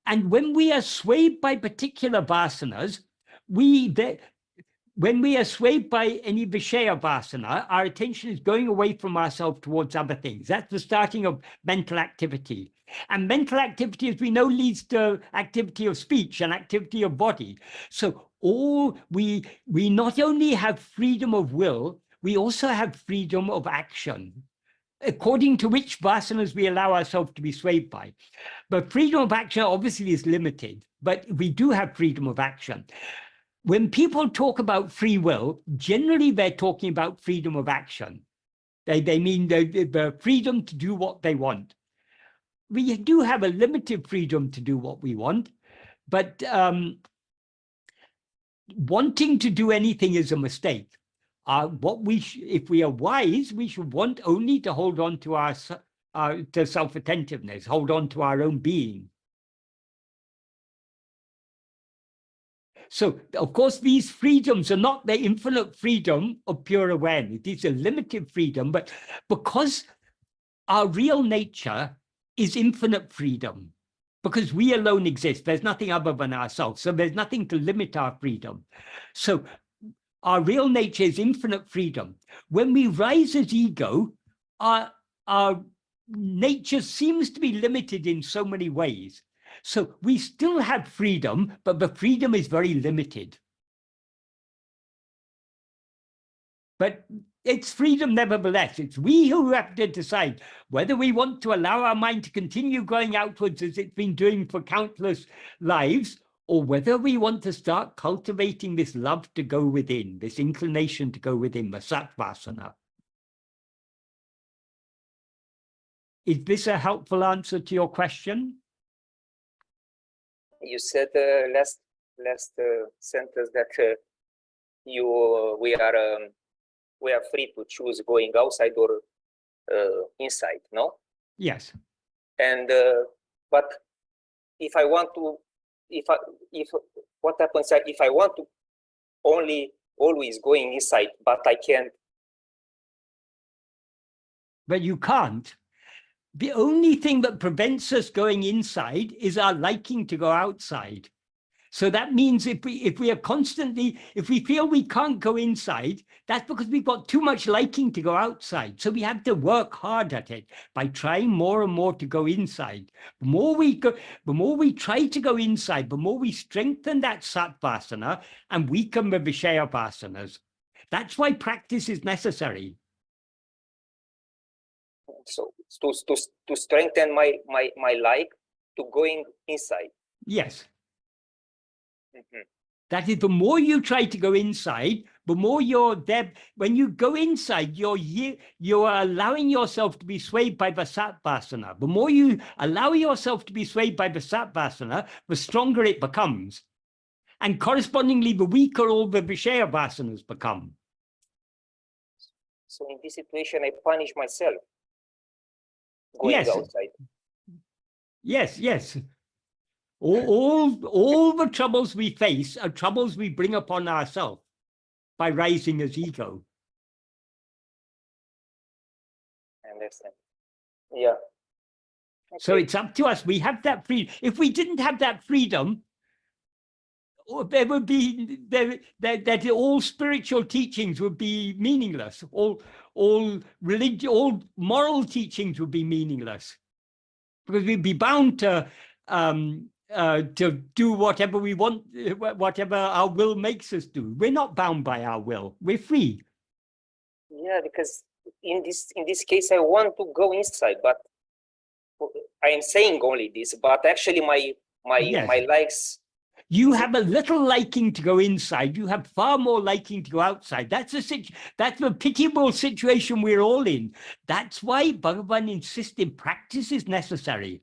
And when we are swayed by particular vasanas, when we are swayed by any Vichara vasana, our attention is going away from ourselves towards other things. That's the starting of mental activity. And mental activity, as we know, leads to activity of speech and activity of body. So we not only have freedom of will, we also have freedom of action, according to which vasanas we allow ourselves to be swayed by. But freedom of action obviously is limited, but we do have freedom of action. When people talk about free will, generally they're talking about freedom of action. They mean the freedom to do what they want. We do have a limited freedom to do what we want, but wanting to do anything is a mistake. If we are wise, we should want only to hold on to our to self-attentiveness, hold on to our own being. So, of course, these freedoms are not the infinite freedom of pure awareness. It's a limited freedom, but because our real nature is infinite freedom, because we alone exist, there's nothing other than ourselves. So there's nothing to limit our freedom. So our real nature is infinite freedom. When we rise as ego, our nature seems to be limited in so many ways. So we still have freedom, but the freedom is very limited. But it's freedom nevertheless. It's we who have to decide whether we want to allow our mind to continue going outwards as it's been doing for countless lives, or whether we want to start cultivating this love to go within, this inclination to go within, the sattvasana. Is this a helpful answer to your question? You said last sentence that we are free to choose going outside or inside, no? Yes. And but if I want to, what happens if I want to always going inside, but I can't? But you can't. The only thing that prevents us going inside is our liking to go outside. So that means if we are constantly, if we feel we can't go inside, that's because we've got too much liking to go outside. So we have to work hard at it by trying more and more to go inside. The more we try to go inside, the more we strengthen that sattvasana and weaken the Vichara vasanas. That's why practice is necessary. So to strengthen my like to going inside. Yes. Mm-hmm. That is, the more you try to go inside, the more you're there. When you go inside, you're allowing yourself to be swayed by the sattvasana. The more you allow yourself to be swayed by the sattvasana, the stronger it becomes. And correspondingly, the weaker all the Vichara vasanas become. So in this situation, I punish myself going outside. Yes. All the troubles we face are troubles we bring upon ourselves by rising as ego. I understand. Yeah. Okay. So it's up to us. We have that freedom. If we didn't have that freedom, there would be that all spiritual teachings would be meaningless. All religion, all moral teachings would be meaningless, because we'd be bound to do whatever we want, whatever our will makes us do. We're not bound by our will. We're free. Yeah, because in this case, I want to go inside, but I am saying only this. But actually, my likes. You have a little liking to go inside. You have far more liking to go outside. That's a pitiable situation we're all in. That's why Bhagavan insisted practice is necessary.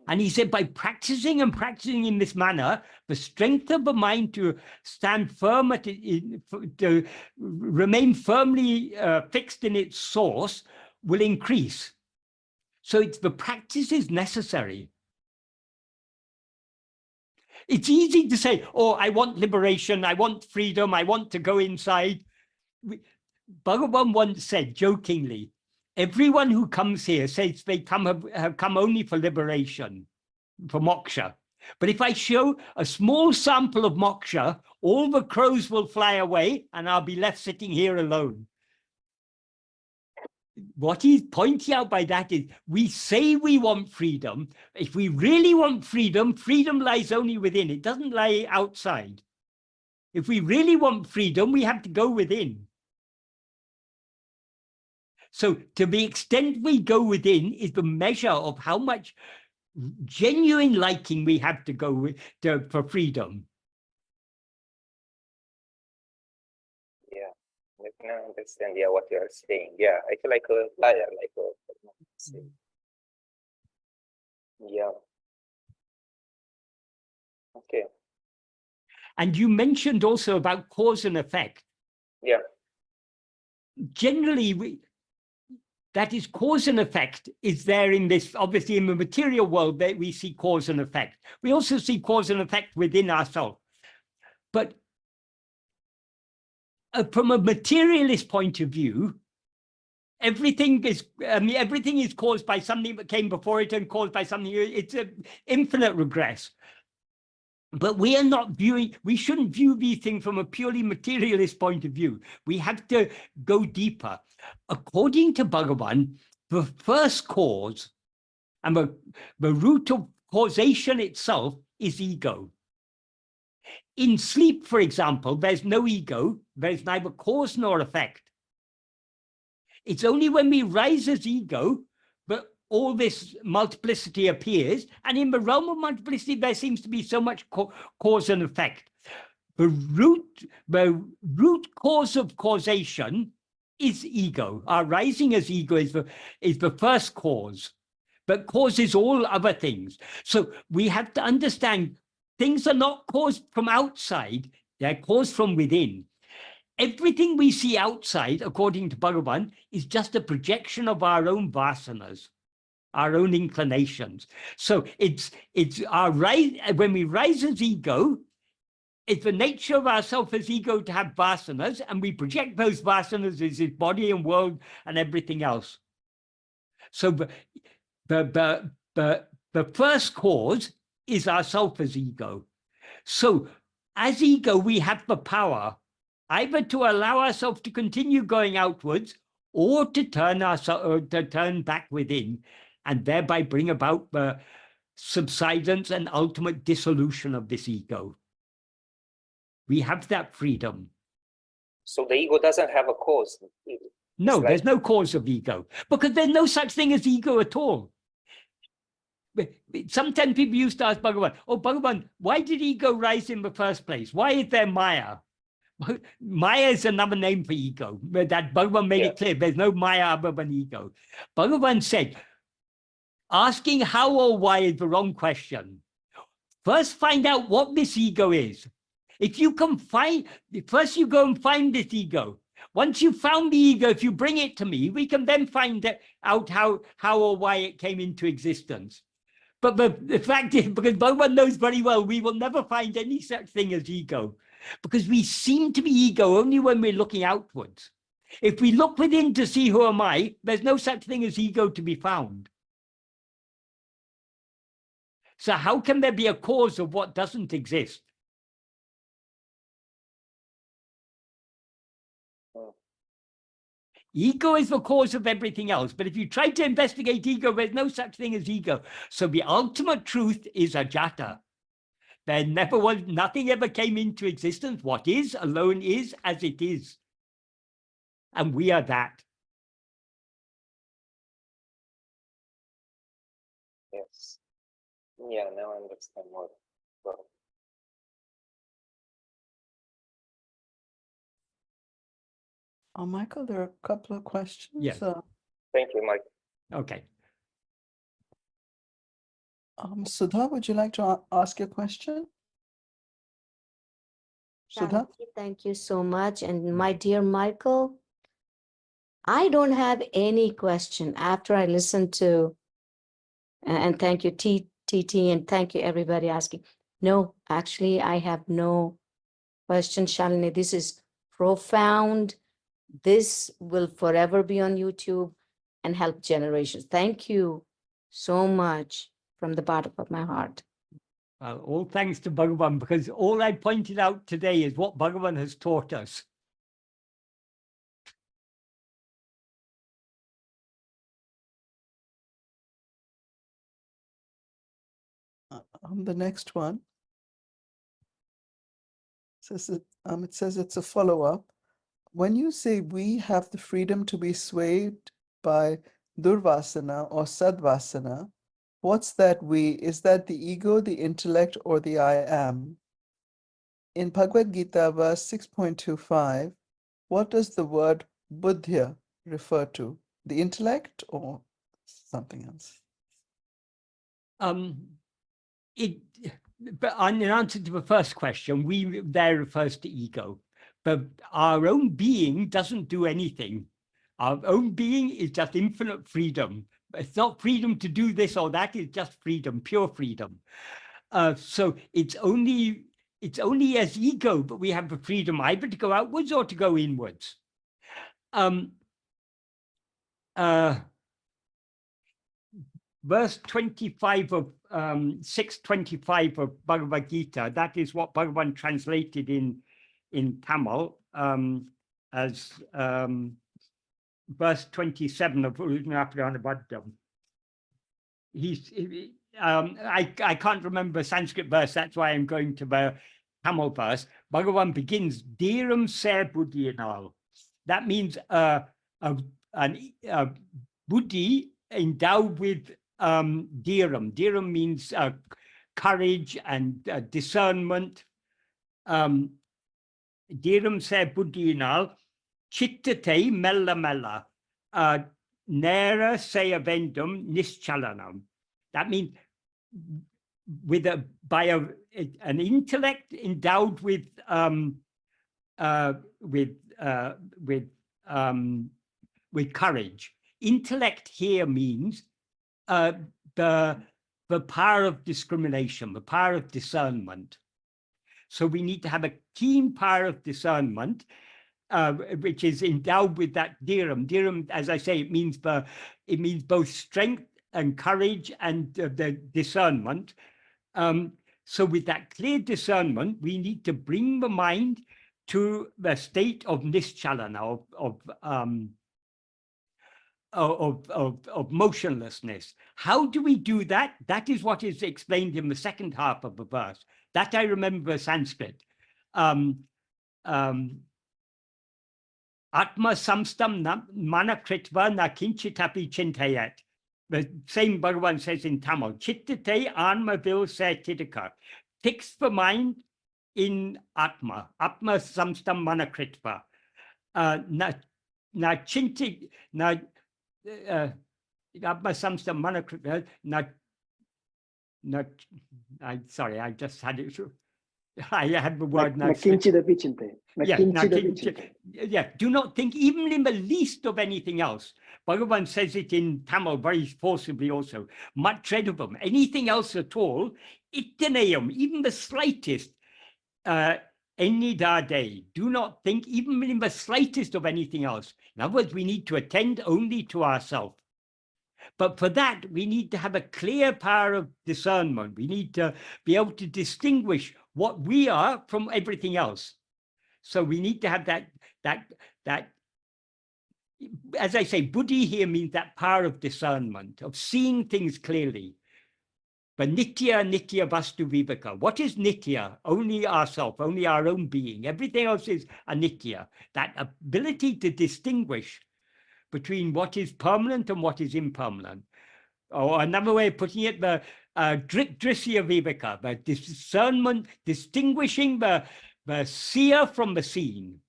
And he said, by practicing and practicing in this manner, the strength of the mind to stand firm to remain firmly fixed in its source will increase. So it's the practice is necessary. It's easy to say, oh, I want liberation, I want freedom, I want to go inside. Bhagavan once said jokingly, everyone who comes here says they have come only for liberation, for moksha. But if I show a small sample of moksha, all the crows will fly away and I'll be left sitting here alone. What he's pointing out by that is we say we want freedom. If we really want freedom, freedom lies only within. It doesn't lie outside. If we really want freedom, we have to go within. So to the extent we go within is the measure of how much genuine liking we have to go with for freedom. I can understand, what you are saying. Yeah, I feel like a liar, yeah. Okay. And you mentioned also about cause and effect. Yeah. Generally, that is cause and effect is there in this, obviously in the material world that we see cause and effect. We also see cause and effect within ourselves. But from a materialist point of view, everything is caused by something that came before it and caused by something. It's an infinite regress. But we are not viewing, we shouldn't view these things from a purely materialist point of view. We have to go deeper. According to Bhagavan, the first cause and the root of causation itself is ego. In sleep, for example, there's no ego. There's neither cause nor effect. It's only when we rise as ego that all this multiplicity appears. And in the realm of multiplicity, there seems to be so much cause and effect. The root cause of causation is ego. Our rising as ego is the first cause, but causes all other things. So we have to understand things are not caused from outside, they're caused from within. Everything we see outside, according to Bhagavan, is just a projection of our own vasanas, our own inclinations. So it's our rise, when we rise as ego, it's the nature of ourself as ego to have vasanas, and we project those vasanas as this body and world and everything else. So the first cause is ourself as ego. So as ego, we have the power either to allow ourselves to continue going outwards or to turn back within and thereby bring about the subsidence and ultimate dissolution of this ego. We have that freedom. So the ego doesn't have a cause? No, there's no cause of ego, because there's no such thing as ego at all. Sometimes people used to ask Bhagavan, oh, Bhagavan, why did ego rise in the first place? Why is there Maya? Maya is another name for ego. That Bhagavan made it clear. There's no Maya other than ego. Bhagavan said, asking how or why is the wrong question. First, find out what this ego is. If you can find, first you go and find this ego. Once you've found the ego, if you bring it to me, we can then find out how or why it came into existence. But the fact is, because Bhagavan knows very well, we will never find any such thing as ego, because we seem to be ego only when we're looking outwards. If we look within to see who am I, there's no such thing as ego to be found. So how can there be a cause of what doesn't exist? Ego is the cause of everything else. But if you try to investigate ego, there's no such thing as ego. So the ultimate truth is ajata. There never was, nothing ever came into existence. What is alone is as it is. And we are that. Yes. Yeah, now I understand more. Well, Michael, there are a couple of questions. Yes. thank you, Mike. Okay. Sudha, would you like to ask a question? Sudha? Thank you so much. And my dear Michael, I don't have any question after I listened to, and thank you, TT, and thank you, everybody asking. No, actually, I have no question, Shalini. This is profound. This will forever be on YouTube and help generations. Thank you so much from the bottom of my heart. All thanks to Bhagavan, because all I pointed out today is what Bhagavan has taught us. The next one says it says it's a follow-up. When you say we have the freedom to be swayed by Durvasana or Sadvasana, what's that we? Is that the ego, the intellect, or the I am? In Bhagavad Gita, verse 6.25, what does the word buddhya refer to? The intellect or something else? But in answer to the first question, we there refers to ego, but our own being doesn't do anything. Our own being is just infinite freedom. It's not freedom to do this or that, it's just freedom, pure freedom. So it's only as ego, but we have the freedom either to go outwards or to go inwards. Verse 25 of 625 of Bhagavad Gita, that is what Bhagavan translated in Tamil as verse 27 of Urunapranabaddam. I can't remember Sanskrit verse, that's why I'm going to the Tamil verse. Bhagavan begins, Dhiram se buddhiyanal. That means buddhi endowed with dhiram. Dhiram means courage and discernment. Dhiram se buddhiyanal, chittate mella mella, nera se avendum nischalanam. That means by an intellect endowed with courage. Intellect here means the power of discrimination, the power of discernment. So we need to have a keen power of discernment, which is endowed with that dhiram. Dhiram, as I say, it means both strength and courage and the discernment. So with that clear discernment, we need to bring the mind to the state of nischalana, of motionlessness. How do we do that? That is what is explained in the second half of the verse. That I remember Sanskrit. Atma samstam mana kritva na kinchitapi chintayat. The same Bhagavan says in Tamil, Chittate anma vil se tidika. Fix the mind in Atma. Atma samstam mana kritva. Na chinti, na Atma samstam mana kritva, I'm sorry, I just had it. I had the word now. Yeah, do not think even in the least of anything else. Bhagavan says it in Tamil very forcibly also. Matredubam, anything else at all, ittanayam, even the slightest, enidade, do not think even in the slightest of anything else. In other words, we need to attend only to ourselves. But for that, we need to have a clear power of discernment. We need to be able to distinguish what we are from everything else. So we need to have that, as I say, buddhi here means that power of discernment, of seeing things clearly. But nitya vastu viveka. What is nitya? Only ourself, only our own being. Everything else is anitya. That ability to distinguish between what is permanent and what is impermanent. Or another way of putting it, the drisya viveka, the discernment, distinguishing the seer from the seen.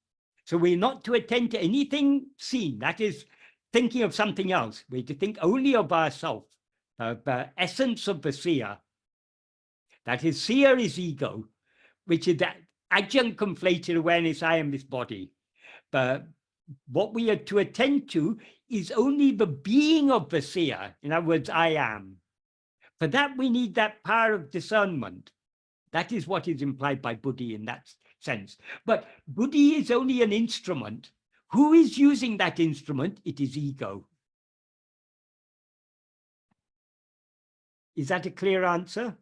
So we're not to attend to anything seen. That is thinking of something else. We're to think only of ourselves. The essence of the seer, that his seer is ego, which is that adjunct conflated awareness, I am this body. But what we are to attend to is only the being of the seer. In other words, I am. For that, we need that power of discernment. That is what is implied by buddhi in that sense. But buddhi is only an instrument. Who is using that instrument? It is ego. Is that a clear answer?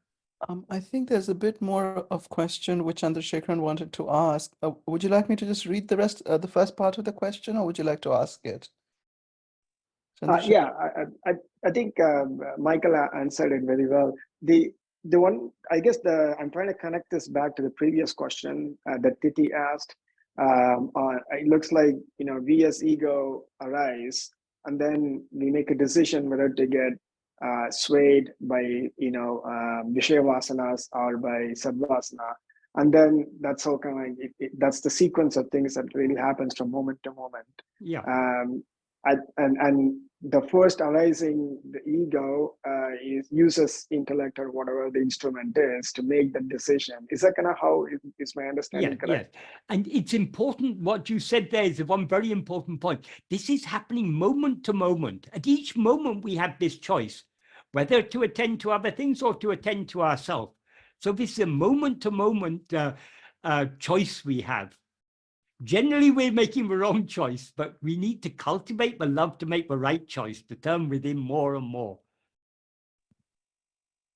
I think there's a bit more of question which Chandrasekharan wanted to ask. Would you like me to just read the rest, the first part of the question, or would you like to ask it? Yeah, I think Michael answered it very well. The one, I guess I'm trying to connect this back to the previous question that Titi asked. It looks like, we as ego arise, and then we make a decision whether to get swayed by Vishaya Vasanas or by Sadvasana, and then that's all kind of that's the sequence of things that really happens from moment to moment. Yeah. And the first arising, the ego, uses intellect or whatever the instrument is to make the decision. Is that kind of how is my understanding correct? Yes. And it's important, what you said there is one very important point. This is happening moment to moment. At each moment we have this choice, whether to attend to other things or to attend to ourselves. So this is a moment to moment choice we have. Generally, we're making the wrong choice, but we need to cultivate the love to make the right choice, to turn within more and more.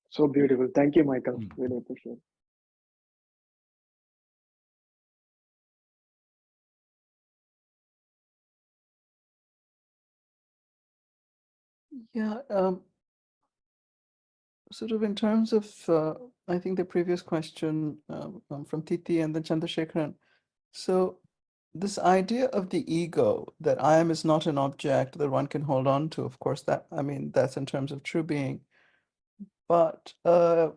So beautiful. Thank you, Michael. Really appreciate it. Yeah, sort of in terms of, I think the previous question from Titi and then Chandrasekharan. So this idea of the ego, that I am is not an object that one can hold on to, of course, that's in terms of true being. But the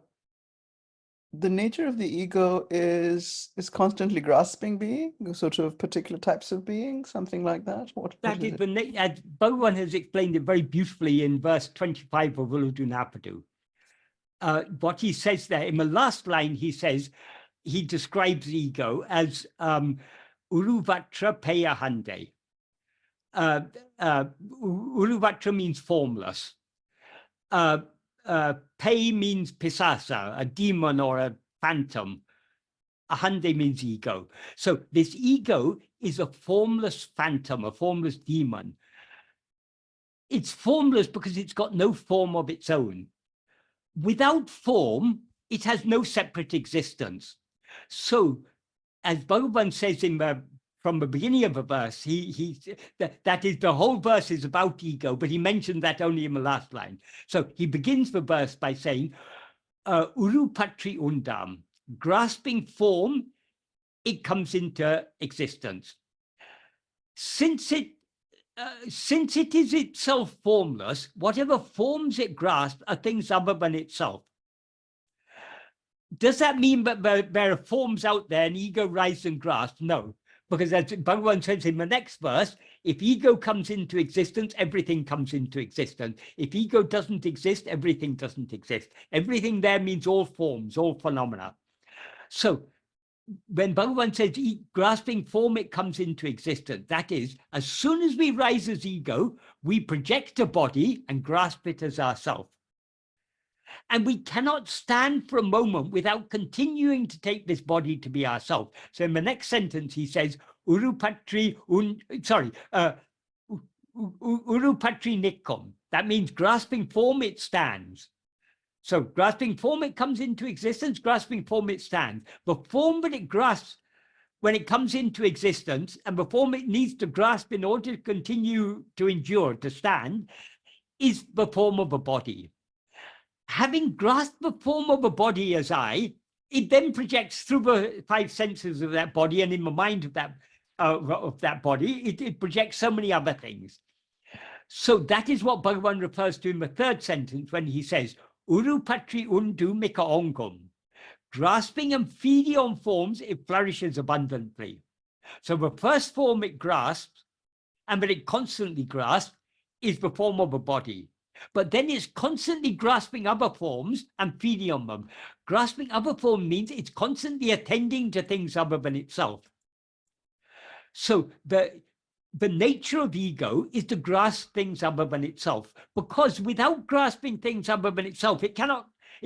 nature of the ego is constantly grasping being, sort of particular types of being, something like that. That is Bhagavan has explained it very beautifully in verse 25 of Uludunapadu. What he says there, in the last line, he describes ego as Uruvatra Peyahande. Uruvatra means formless. Pay means pisasa, a demon or a phantom. Ahande means ego. So this ego is a formless phantom, a formless demon. It's formless because it's got no form of its own. Without form, it has no separate existence. So, as Bhagavan says from the beginning of the verse, that is, the whole verse is about ego, but he mentioned that only in the last line. So he begins the verse by saying, Urupatri undam, grasping form, it comes into existence. Since it is itself formless, whatever forms it grasps are things other than itself. Does that mean that there are forms out there and ego rises and grasps? No, because as Bhagavan says in the next verse, if ego comes into existence, everything comes into existence. If ego doesn't exist, everything doesn't exist. Everything there means all forms, all phenomena. So when Bhagavan says grasping form, it comes into existence. That is, as soon as we rise as ego, we project a body and grasp it as ourself. And we cannot stand for a moment without continuing to take this body to be ourself. So in the next sentence, he says, Urupatri Nikom. That means grasping form, it stands. So grasping form, it comes into existence, grasping form, it stands. The form that it grasps when it comes into existence, and the form it needs to grasp in order to continue to endure, to stand, is the form of a body. Having grasped the form of a body as I, it then projects through the five senses of that body, and in the mind of that body, it projects so many other things. So that is what Bhagavan refers to in the third sentence when he says, Uru patri undu mika ongum. Grasping and feeding on forms, it flourishes abundantly. So the first form it grasps, and that it constantly grasps, is the form of a body. But then it's constantly grasping other forms and feeding on them. Grasping other forms means it's constantly attending to things other than itself. So the nature of ego is to grasp things other than itself, because without grasping things other than itself, it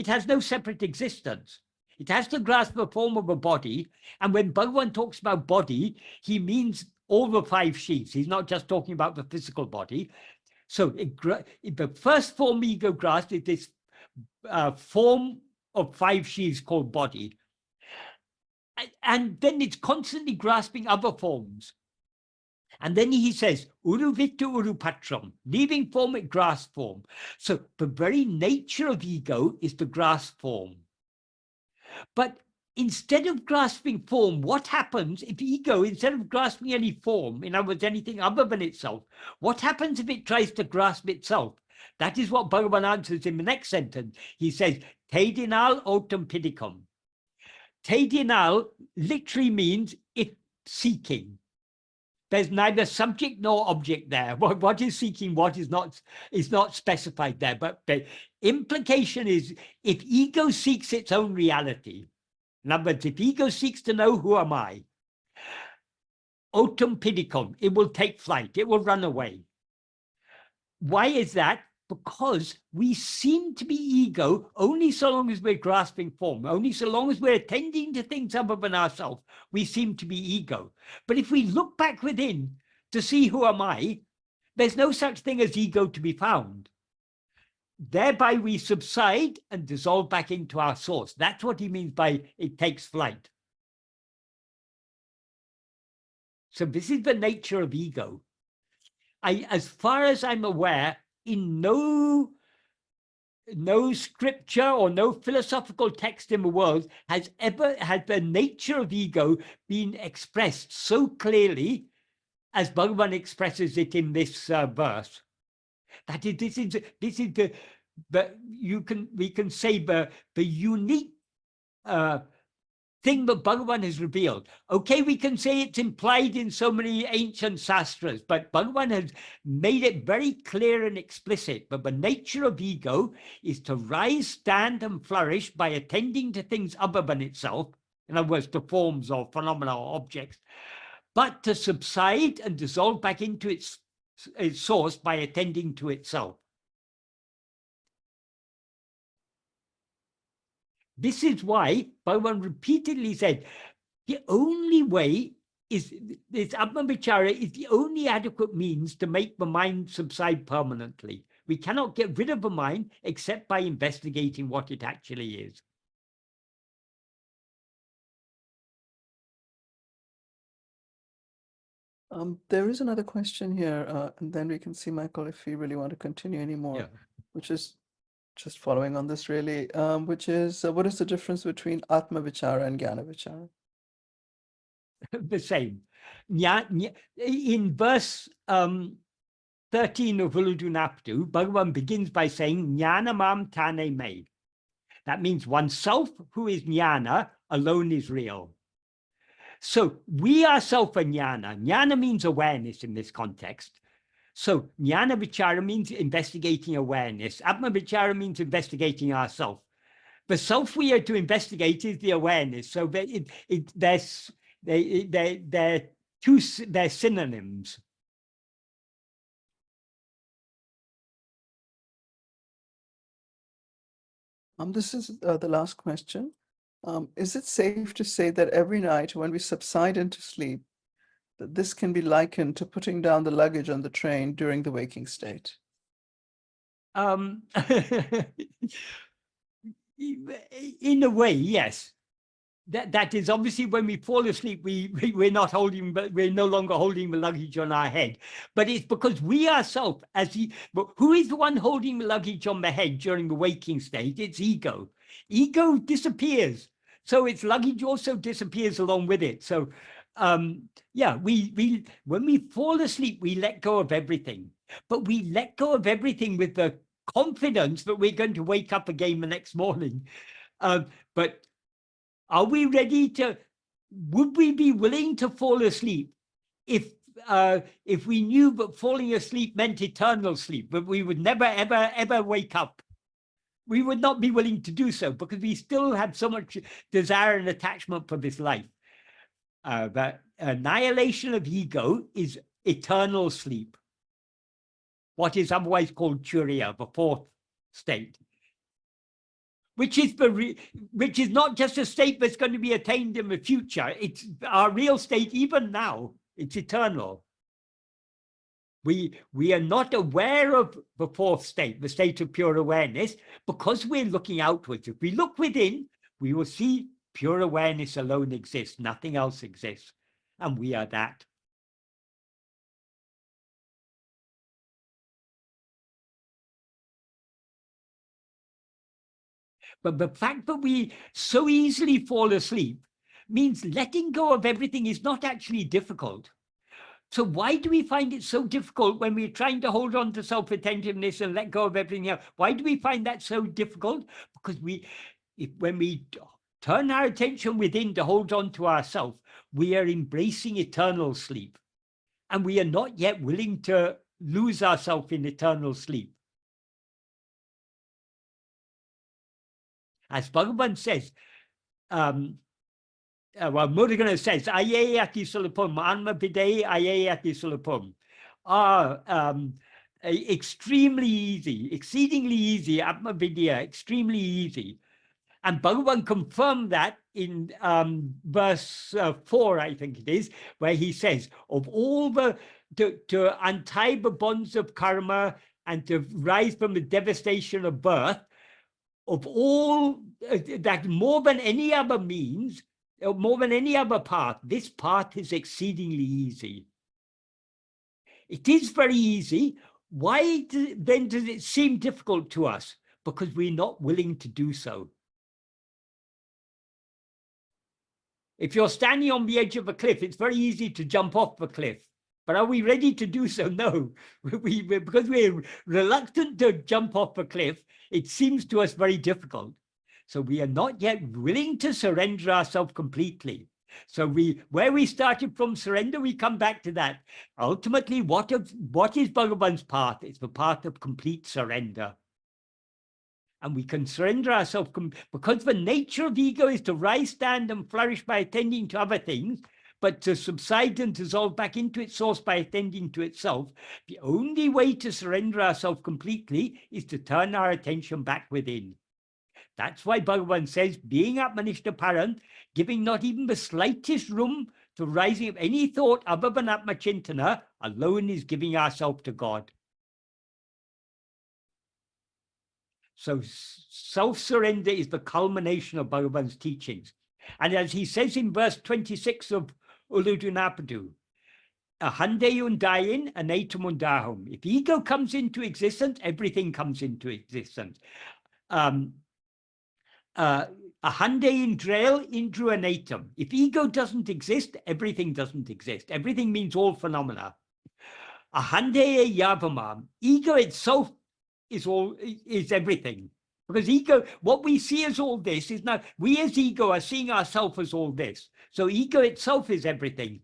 has no separate existence. It has to grasp the form of a body. And when Bhagavan talks about body, he means all the five sheaths. He's not just talking about the physical body. So the first form ego grasps is this form of five sheaths called body. And then it's constantly grasping other forms. And then he says, Uru vittu uru patram, leaving form, it grasps form. So the very nature of ego is to grasp form. But instead of grasping form, what happens if ego, instead of grasping any form, in other words, anything other than itself, what happens if it tries to grasp itself? That is what Bhagavan answers in the next sentence. He says, Tedinal otam pidikam. Tedinal literally means it seeking. There's neither subject nor object there. What is seeking, what is not specified there. But the implication is, if ego seeks its own reality, in other words, if ego seeks to know who am I, otum pidicum, it will take flight, it will run away. Why is that? Because we seem to be ego only so long as we're grasping form, only so long as we're attending to things other than ourselves, we seem to be ego. But if we look back within to see who am I, there's no such thing as ego to be found. Thereby we subside and dissolve back into our source. That's what he means by it takes flight. So this is the nature of ego. As far as I'm aware, in no scripture or no philosophical text in the world has ever had the nature of ego been expressed so clearly as Bhagavan expresses it in this verse. That is, this is we can say the unique thing that Bhagavan has revealed. Okay, we can say it's implied in so many ancient sastras, but Bhagavan has made it very clear and explicit. But the nature of ego is to rise, stand, and flourish by attending to things other than itself, in other words, to forms or phenomena or objects, but to subside and dissolve back into its source by attending to itself. This is why Bhagavan repeatedly said, the only way is, this Atma Vichara is the only adequate means to make the mind subside permanently. We cannot get rid of the mind except by investigating what it actually is. There is another question here, and then we can see, Michael, if you really want to continue anymore, which is just following on this really, which is, what is the difference between Atma Vichara and Jnana Vichara? The same. In verse 13 of Uludunaptu, Bhagavan begins by saying, Jnana mam tane me. That means oneself who is jnana alone is real. So we are self and jnana. Jnana means awareness in this context. So jnana vichara means investigating awareness. Atma vichara means investigating ourself. The self we are to investigate is the awareness. So they're synonyms. This is the last question. Is it safe to say that every night when we subside into sleep, that this can be likened to putting down the luggage on the train during the waking state? In a way, yes. that is obviously when we fall asleep, we're not holding, but we're no longer holding the luggage on our head. But it's because we ourselves, but who is the one holding the luggage on the head during the waking state? It's ego. Ego disappears, so its luggage also disappears along with it. So, yeah, when we fall asleep, we let go of everything, but we let go of everything with the confidence that we're going to wake up again the next morning. But are we ready to, would we be willing to fall asleep if we knew that falling asleep meant eternal sleep, but we would never, ever, ever wake up? We would not be willing to do so because we still have so much desire and attachment for this life. The annihilation of ego is eternal sleep, what is otherwise called Turiya, the fourth state, which is not just a state that's going to be attained in the future. It's our real state even now. It's eternal. We are not aware of the fourth state, the state of pure awareness, because we're looking outwards. If we look within, we will see pure awareness alone exists, nothing else exists, and we are that. But the fact that we so easily fall asleep means letting go of everything is not actually difficult. So why do we find it so difficult when we're trying to hold on to self-attentiveness and let go of everything else? Why do we find that so difficult? Because when we turn our attention within to hold on to ourselves, we are embracing eternal sleep. And we are not yet willing to lose ourselves in eternal sleep. As Bhagavan says, well, Murugan says, Ayayati Sulapum, Anma Bidei Ayayati Sulapum. Extremely easy, exceedingly easy, Atma Vidya, extremely easy. And Bhagavan confirmed that in verse 4, I think it is, where he says, of all to untie the bonds of karma and to rise from the devastation of birth, of all that, more than any other means, more than any other path, this path is exceedingly easy. It is very easy. Why then does it seem difficult to us? Because we're not willing to do so. If you're standing on the edge of a cliff, it's very easy to jump off the cliff. But are we ready to do so? No. Because we're reluctant to jump off a cliff, it seems to us very difficult. So we are not yet willing to surrender ourselves completely. So where we started from surrender, we come back to that. Ultimately, what is Bhagavan's path? It's the path of complete surrender. And we can surrender ourselves because the nature of ego is to rise, stand, and flourish by attending to other things, but to subside and dissolve back into its source by attending to itself. The only way to surrender ourselves completely is to turn our attention back within. That's why Bhagavan says, being Atmanishta Paran, giving not even the slightest room to rising of any thought other than Atma Chintana, alone is giving ourselves to God. So self-surrender is the culmination of Bhagavan's teachings. And as he says in verse 26 of Uludunapadu, Ahande undayin anatum undahum. If ego comes into existence, everything comes into existence. Ahande indrail indru anatum. If ego doesn't exist, everything doesn't exist. Everything means all phenomena. Ahande yavamam. Ego itself is everything. Because ego, what we see as all this is not, we as ego are seeing ourselves as all this. So ego itself is everything.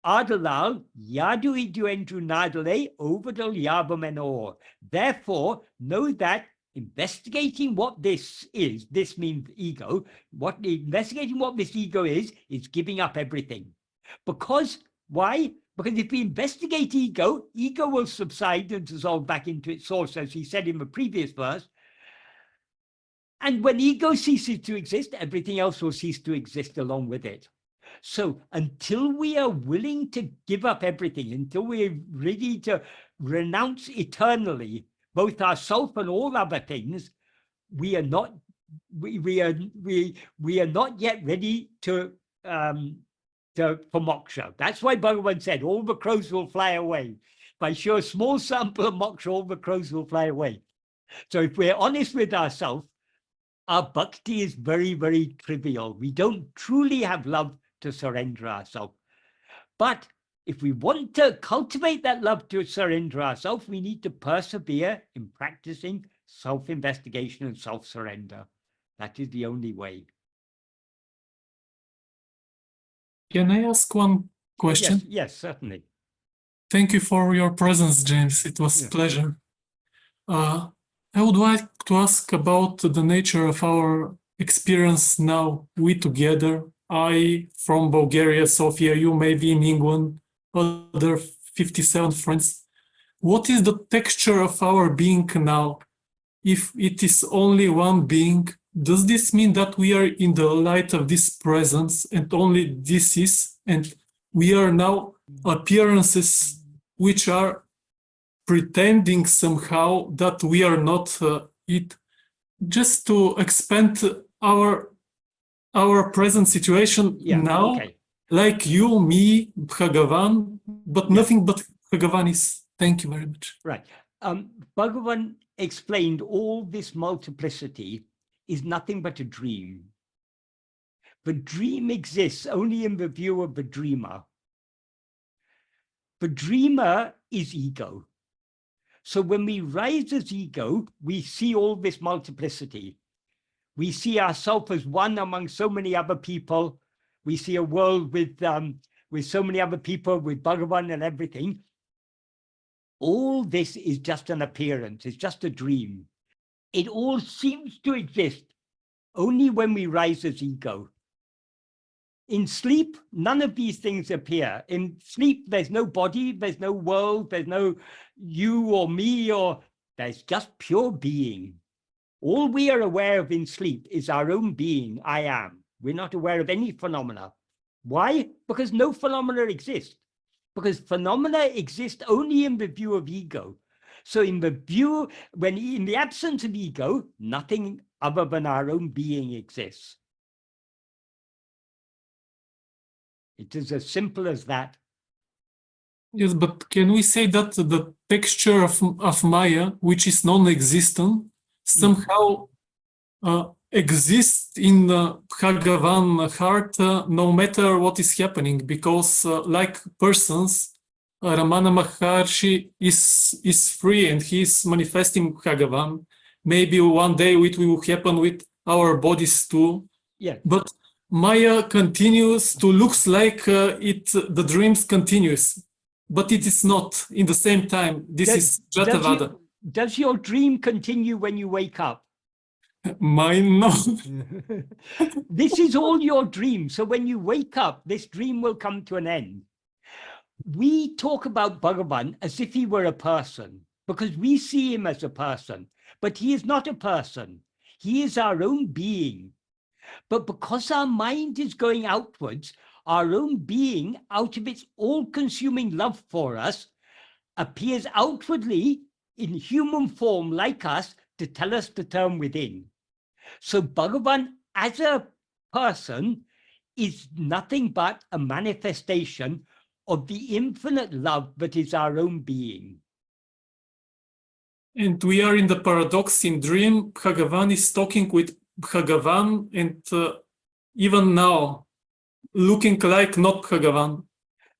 Adalal, yadu idu endru nadale, ovadal yabamenor. Therefore, know that investigating what this is, this means ego, investigating what this ego is giving up everything. Because, why? Because if we investigate ego, ego will subside and dissolve back into its source, as he said in the previous verse. And when ego ceases to exist, everything else will cease to exist along with it. So until we are willing to give up everything, until we're ready to renounce eternally both ourselves and all other things, we are not we are not yet ready to for moksha. That's why Bhagavan said all the crows will fly away. If I show a small sample of moksha, all the crows will fly away. So if we're honest with ourselves, our bhakti is very, very trivial. We don't truly have love to surrender ourselves. But if we want to cultivate that love to surrender ourselves, we need to persevere in practicing self-investigation and self-surrender. That is the only way. Can I ask one question? Yes, yes, certainly. Thank you for your presence, James. It was a pleasure. I would like to ask about the nature of our experience now, we together. I from Bulgaria, Sofia, you maybe in England, other 57 friends. What is the texture of our being now? If it is only one being, does this mean that we are in the light of this presence and only this is, and we are now appearances which are pretending somehow that we are not it? Just to expand our present situation now, okay. Like you, me, Bhagavan, but nothing but Bhagavan is. Thank you very much. Right. Bhagavan explained all this multiplicity is nothing but a dream. The dream exists only in the view of the dreamer. The dreamer is ego. So when we rise as ego, we see all this multiplicity. We see ourselves as one among so many other people. We see a world with so many other people, with Bhagavan and everything. All this is just an appearance. It's just a dream. It all seems to exist only when we rise as ego. In sleep, none of these things appear. In sleep, there's no body, there's no world, there's no you or me, or there's just pure being. All we are aware of in sleep is our own being, I am. We're not aware of any phenomena. Why? Because no phenomena exist. Because phenomena exist only in the view of ego. So in the view, when in the absence of ego, nothing other than our own being exists. It is as simple as that. Yes, but can we say that the texture of Maya, which is non-existent, somehow exists in Bhagavan heart no matter what is happening? Because like persons, Ramana Maharshi is free and he is manifesting Bhagavan. Maybe one day it will happen with our bodies too. Yeah. But Maya continues to looks like the dreams continues, but it is not in the same time. This is Jatavada. Does your dream continue when you wake up? Mine, no. This is all your dream. So when you wake up, this dream will come to an end. We talk about Bhagavan as if he were a person, because we see him as a person, but he is not a person. He is our own being. But because our mind is going outwards, our own being, out of its all-consuming love for us, appears outwardly in human form like us to tell us to turn within. So Bhagavan as a person is nothing but a manifestation of the infinite love that is our own being. And we are in the paradox in dream. Bhagavan is talking with Bhagavan, and even now looking like not Bhagavan.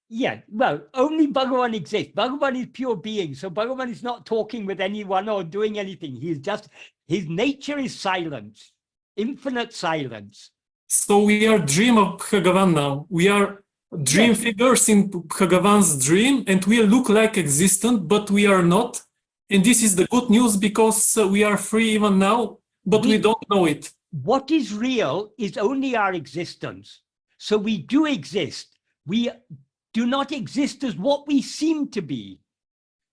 Yeah, well, only Bhagavan exists. Bhagavan is pure being. So Bhagavan is not talking with anyone or doing anything. He is just, his nature is silence, infinite silence. So we are dream of Bhagavan now. We are dream figures in Bhagavan's dream, and we look like existent, but we are not. And this is the good news, because we are free even now, but we don't know it. What is real is only our existence. So we do exist. We do not exist as what we seem to be.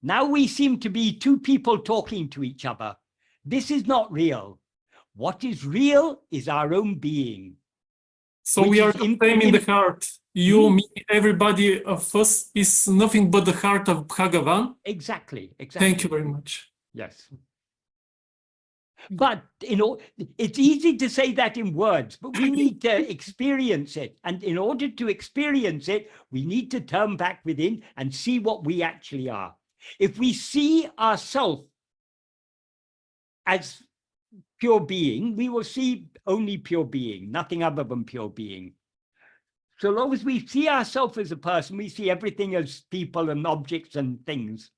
Now we seem to be two people talking to each other. This is not real. What is real is our own being. So we are the same in the heart. You, me, everybody of us is nothing but the heart of Bhagavan. Exactly, exactly. Thank you very much. Yes. But it's easy to say that in words, but we need to experience it. And in order to experience it, we need to turn back within and see what we actually are. If we see ourselves as pure being, we will see only pure being, nothing other than pure being. So long as we see ourselves as a person, we see everything as people and objects and things.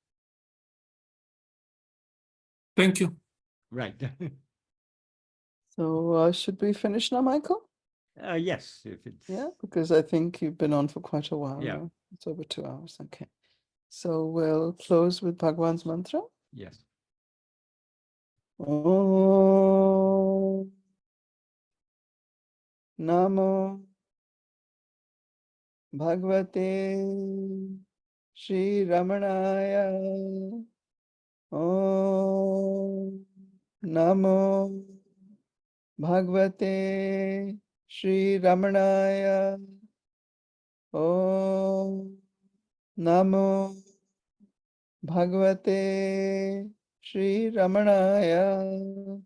Thank you. Right. So should we finish now, Michael? Yes, if it's... Yeah, because I think you've been on for quite a while Yeah. now. It's over 2 hours. Okay. So we'll close with Bhagavan's mantra. Yes. Om Namo Bhagavate Sri Ramanaya. Om Namo Bhagavate Sri Ramanaya. Om Namo Bhagavate Sri Ramanaya.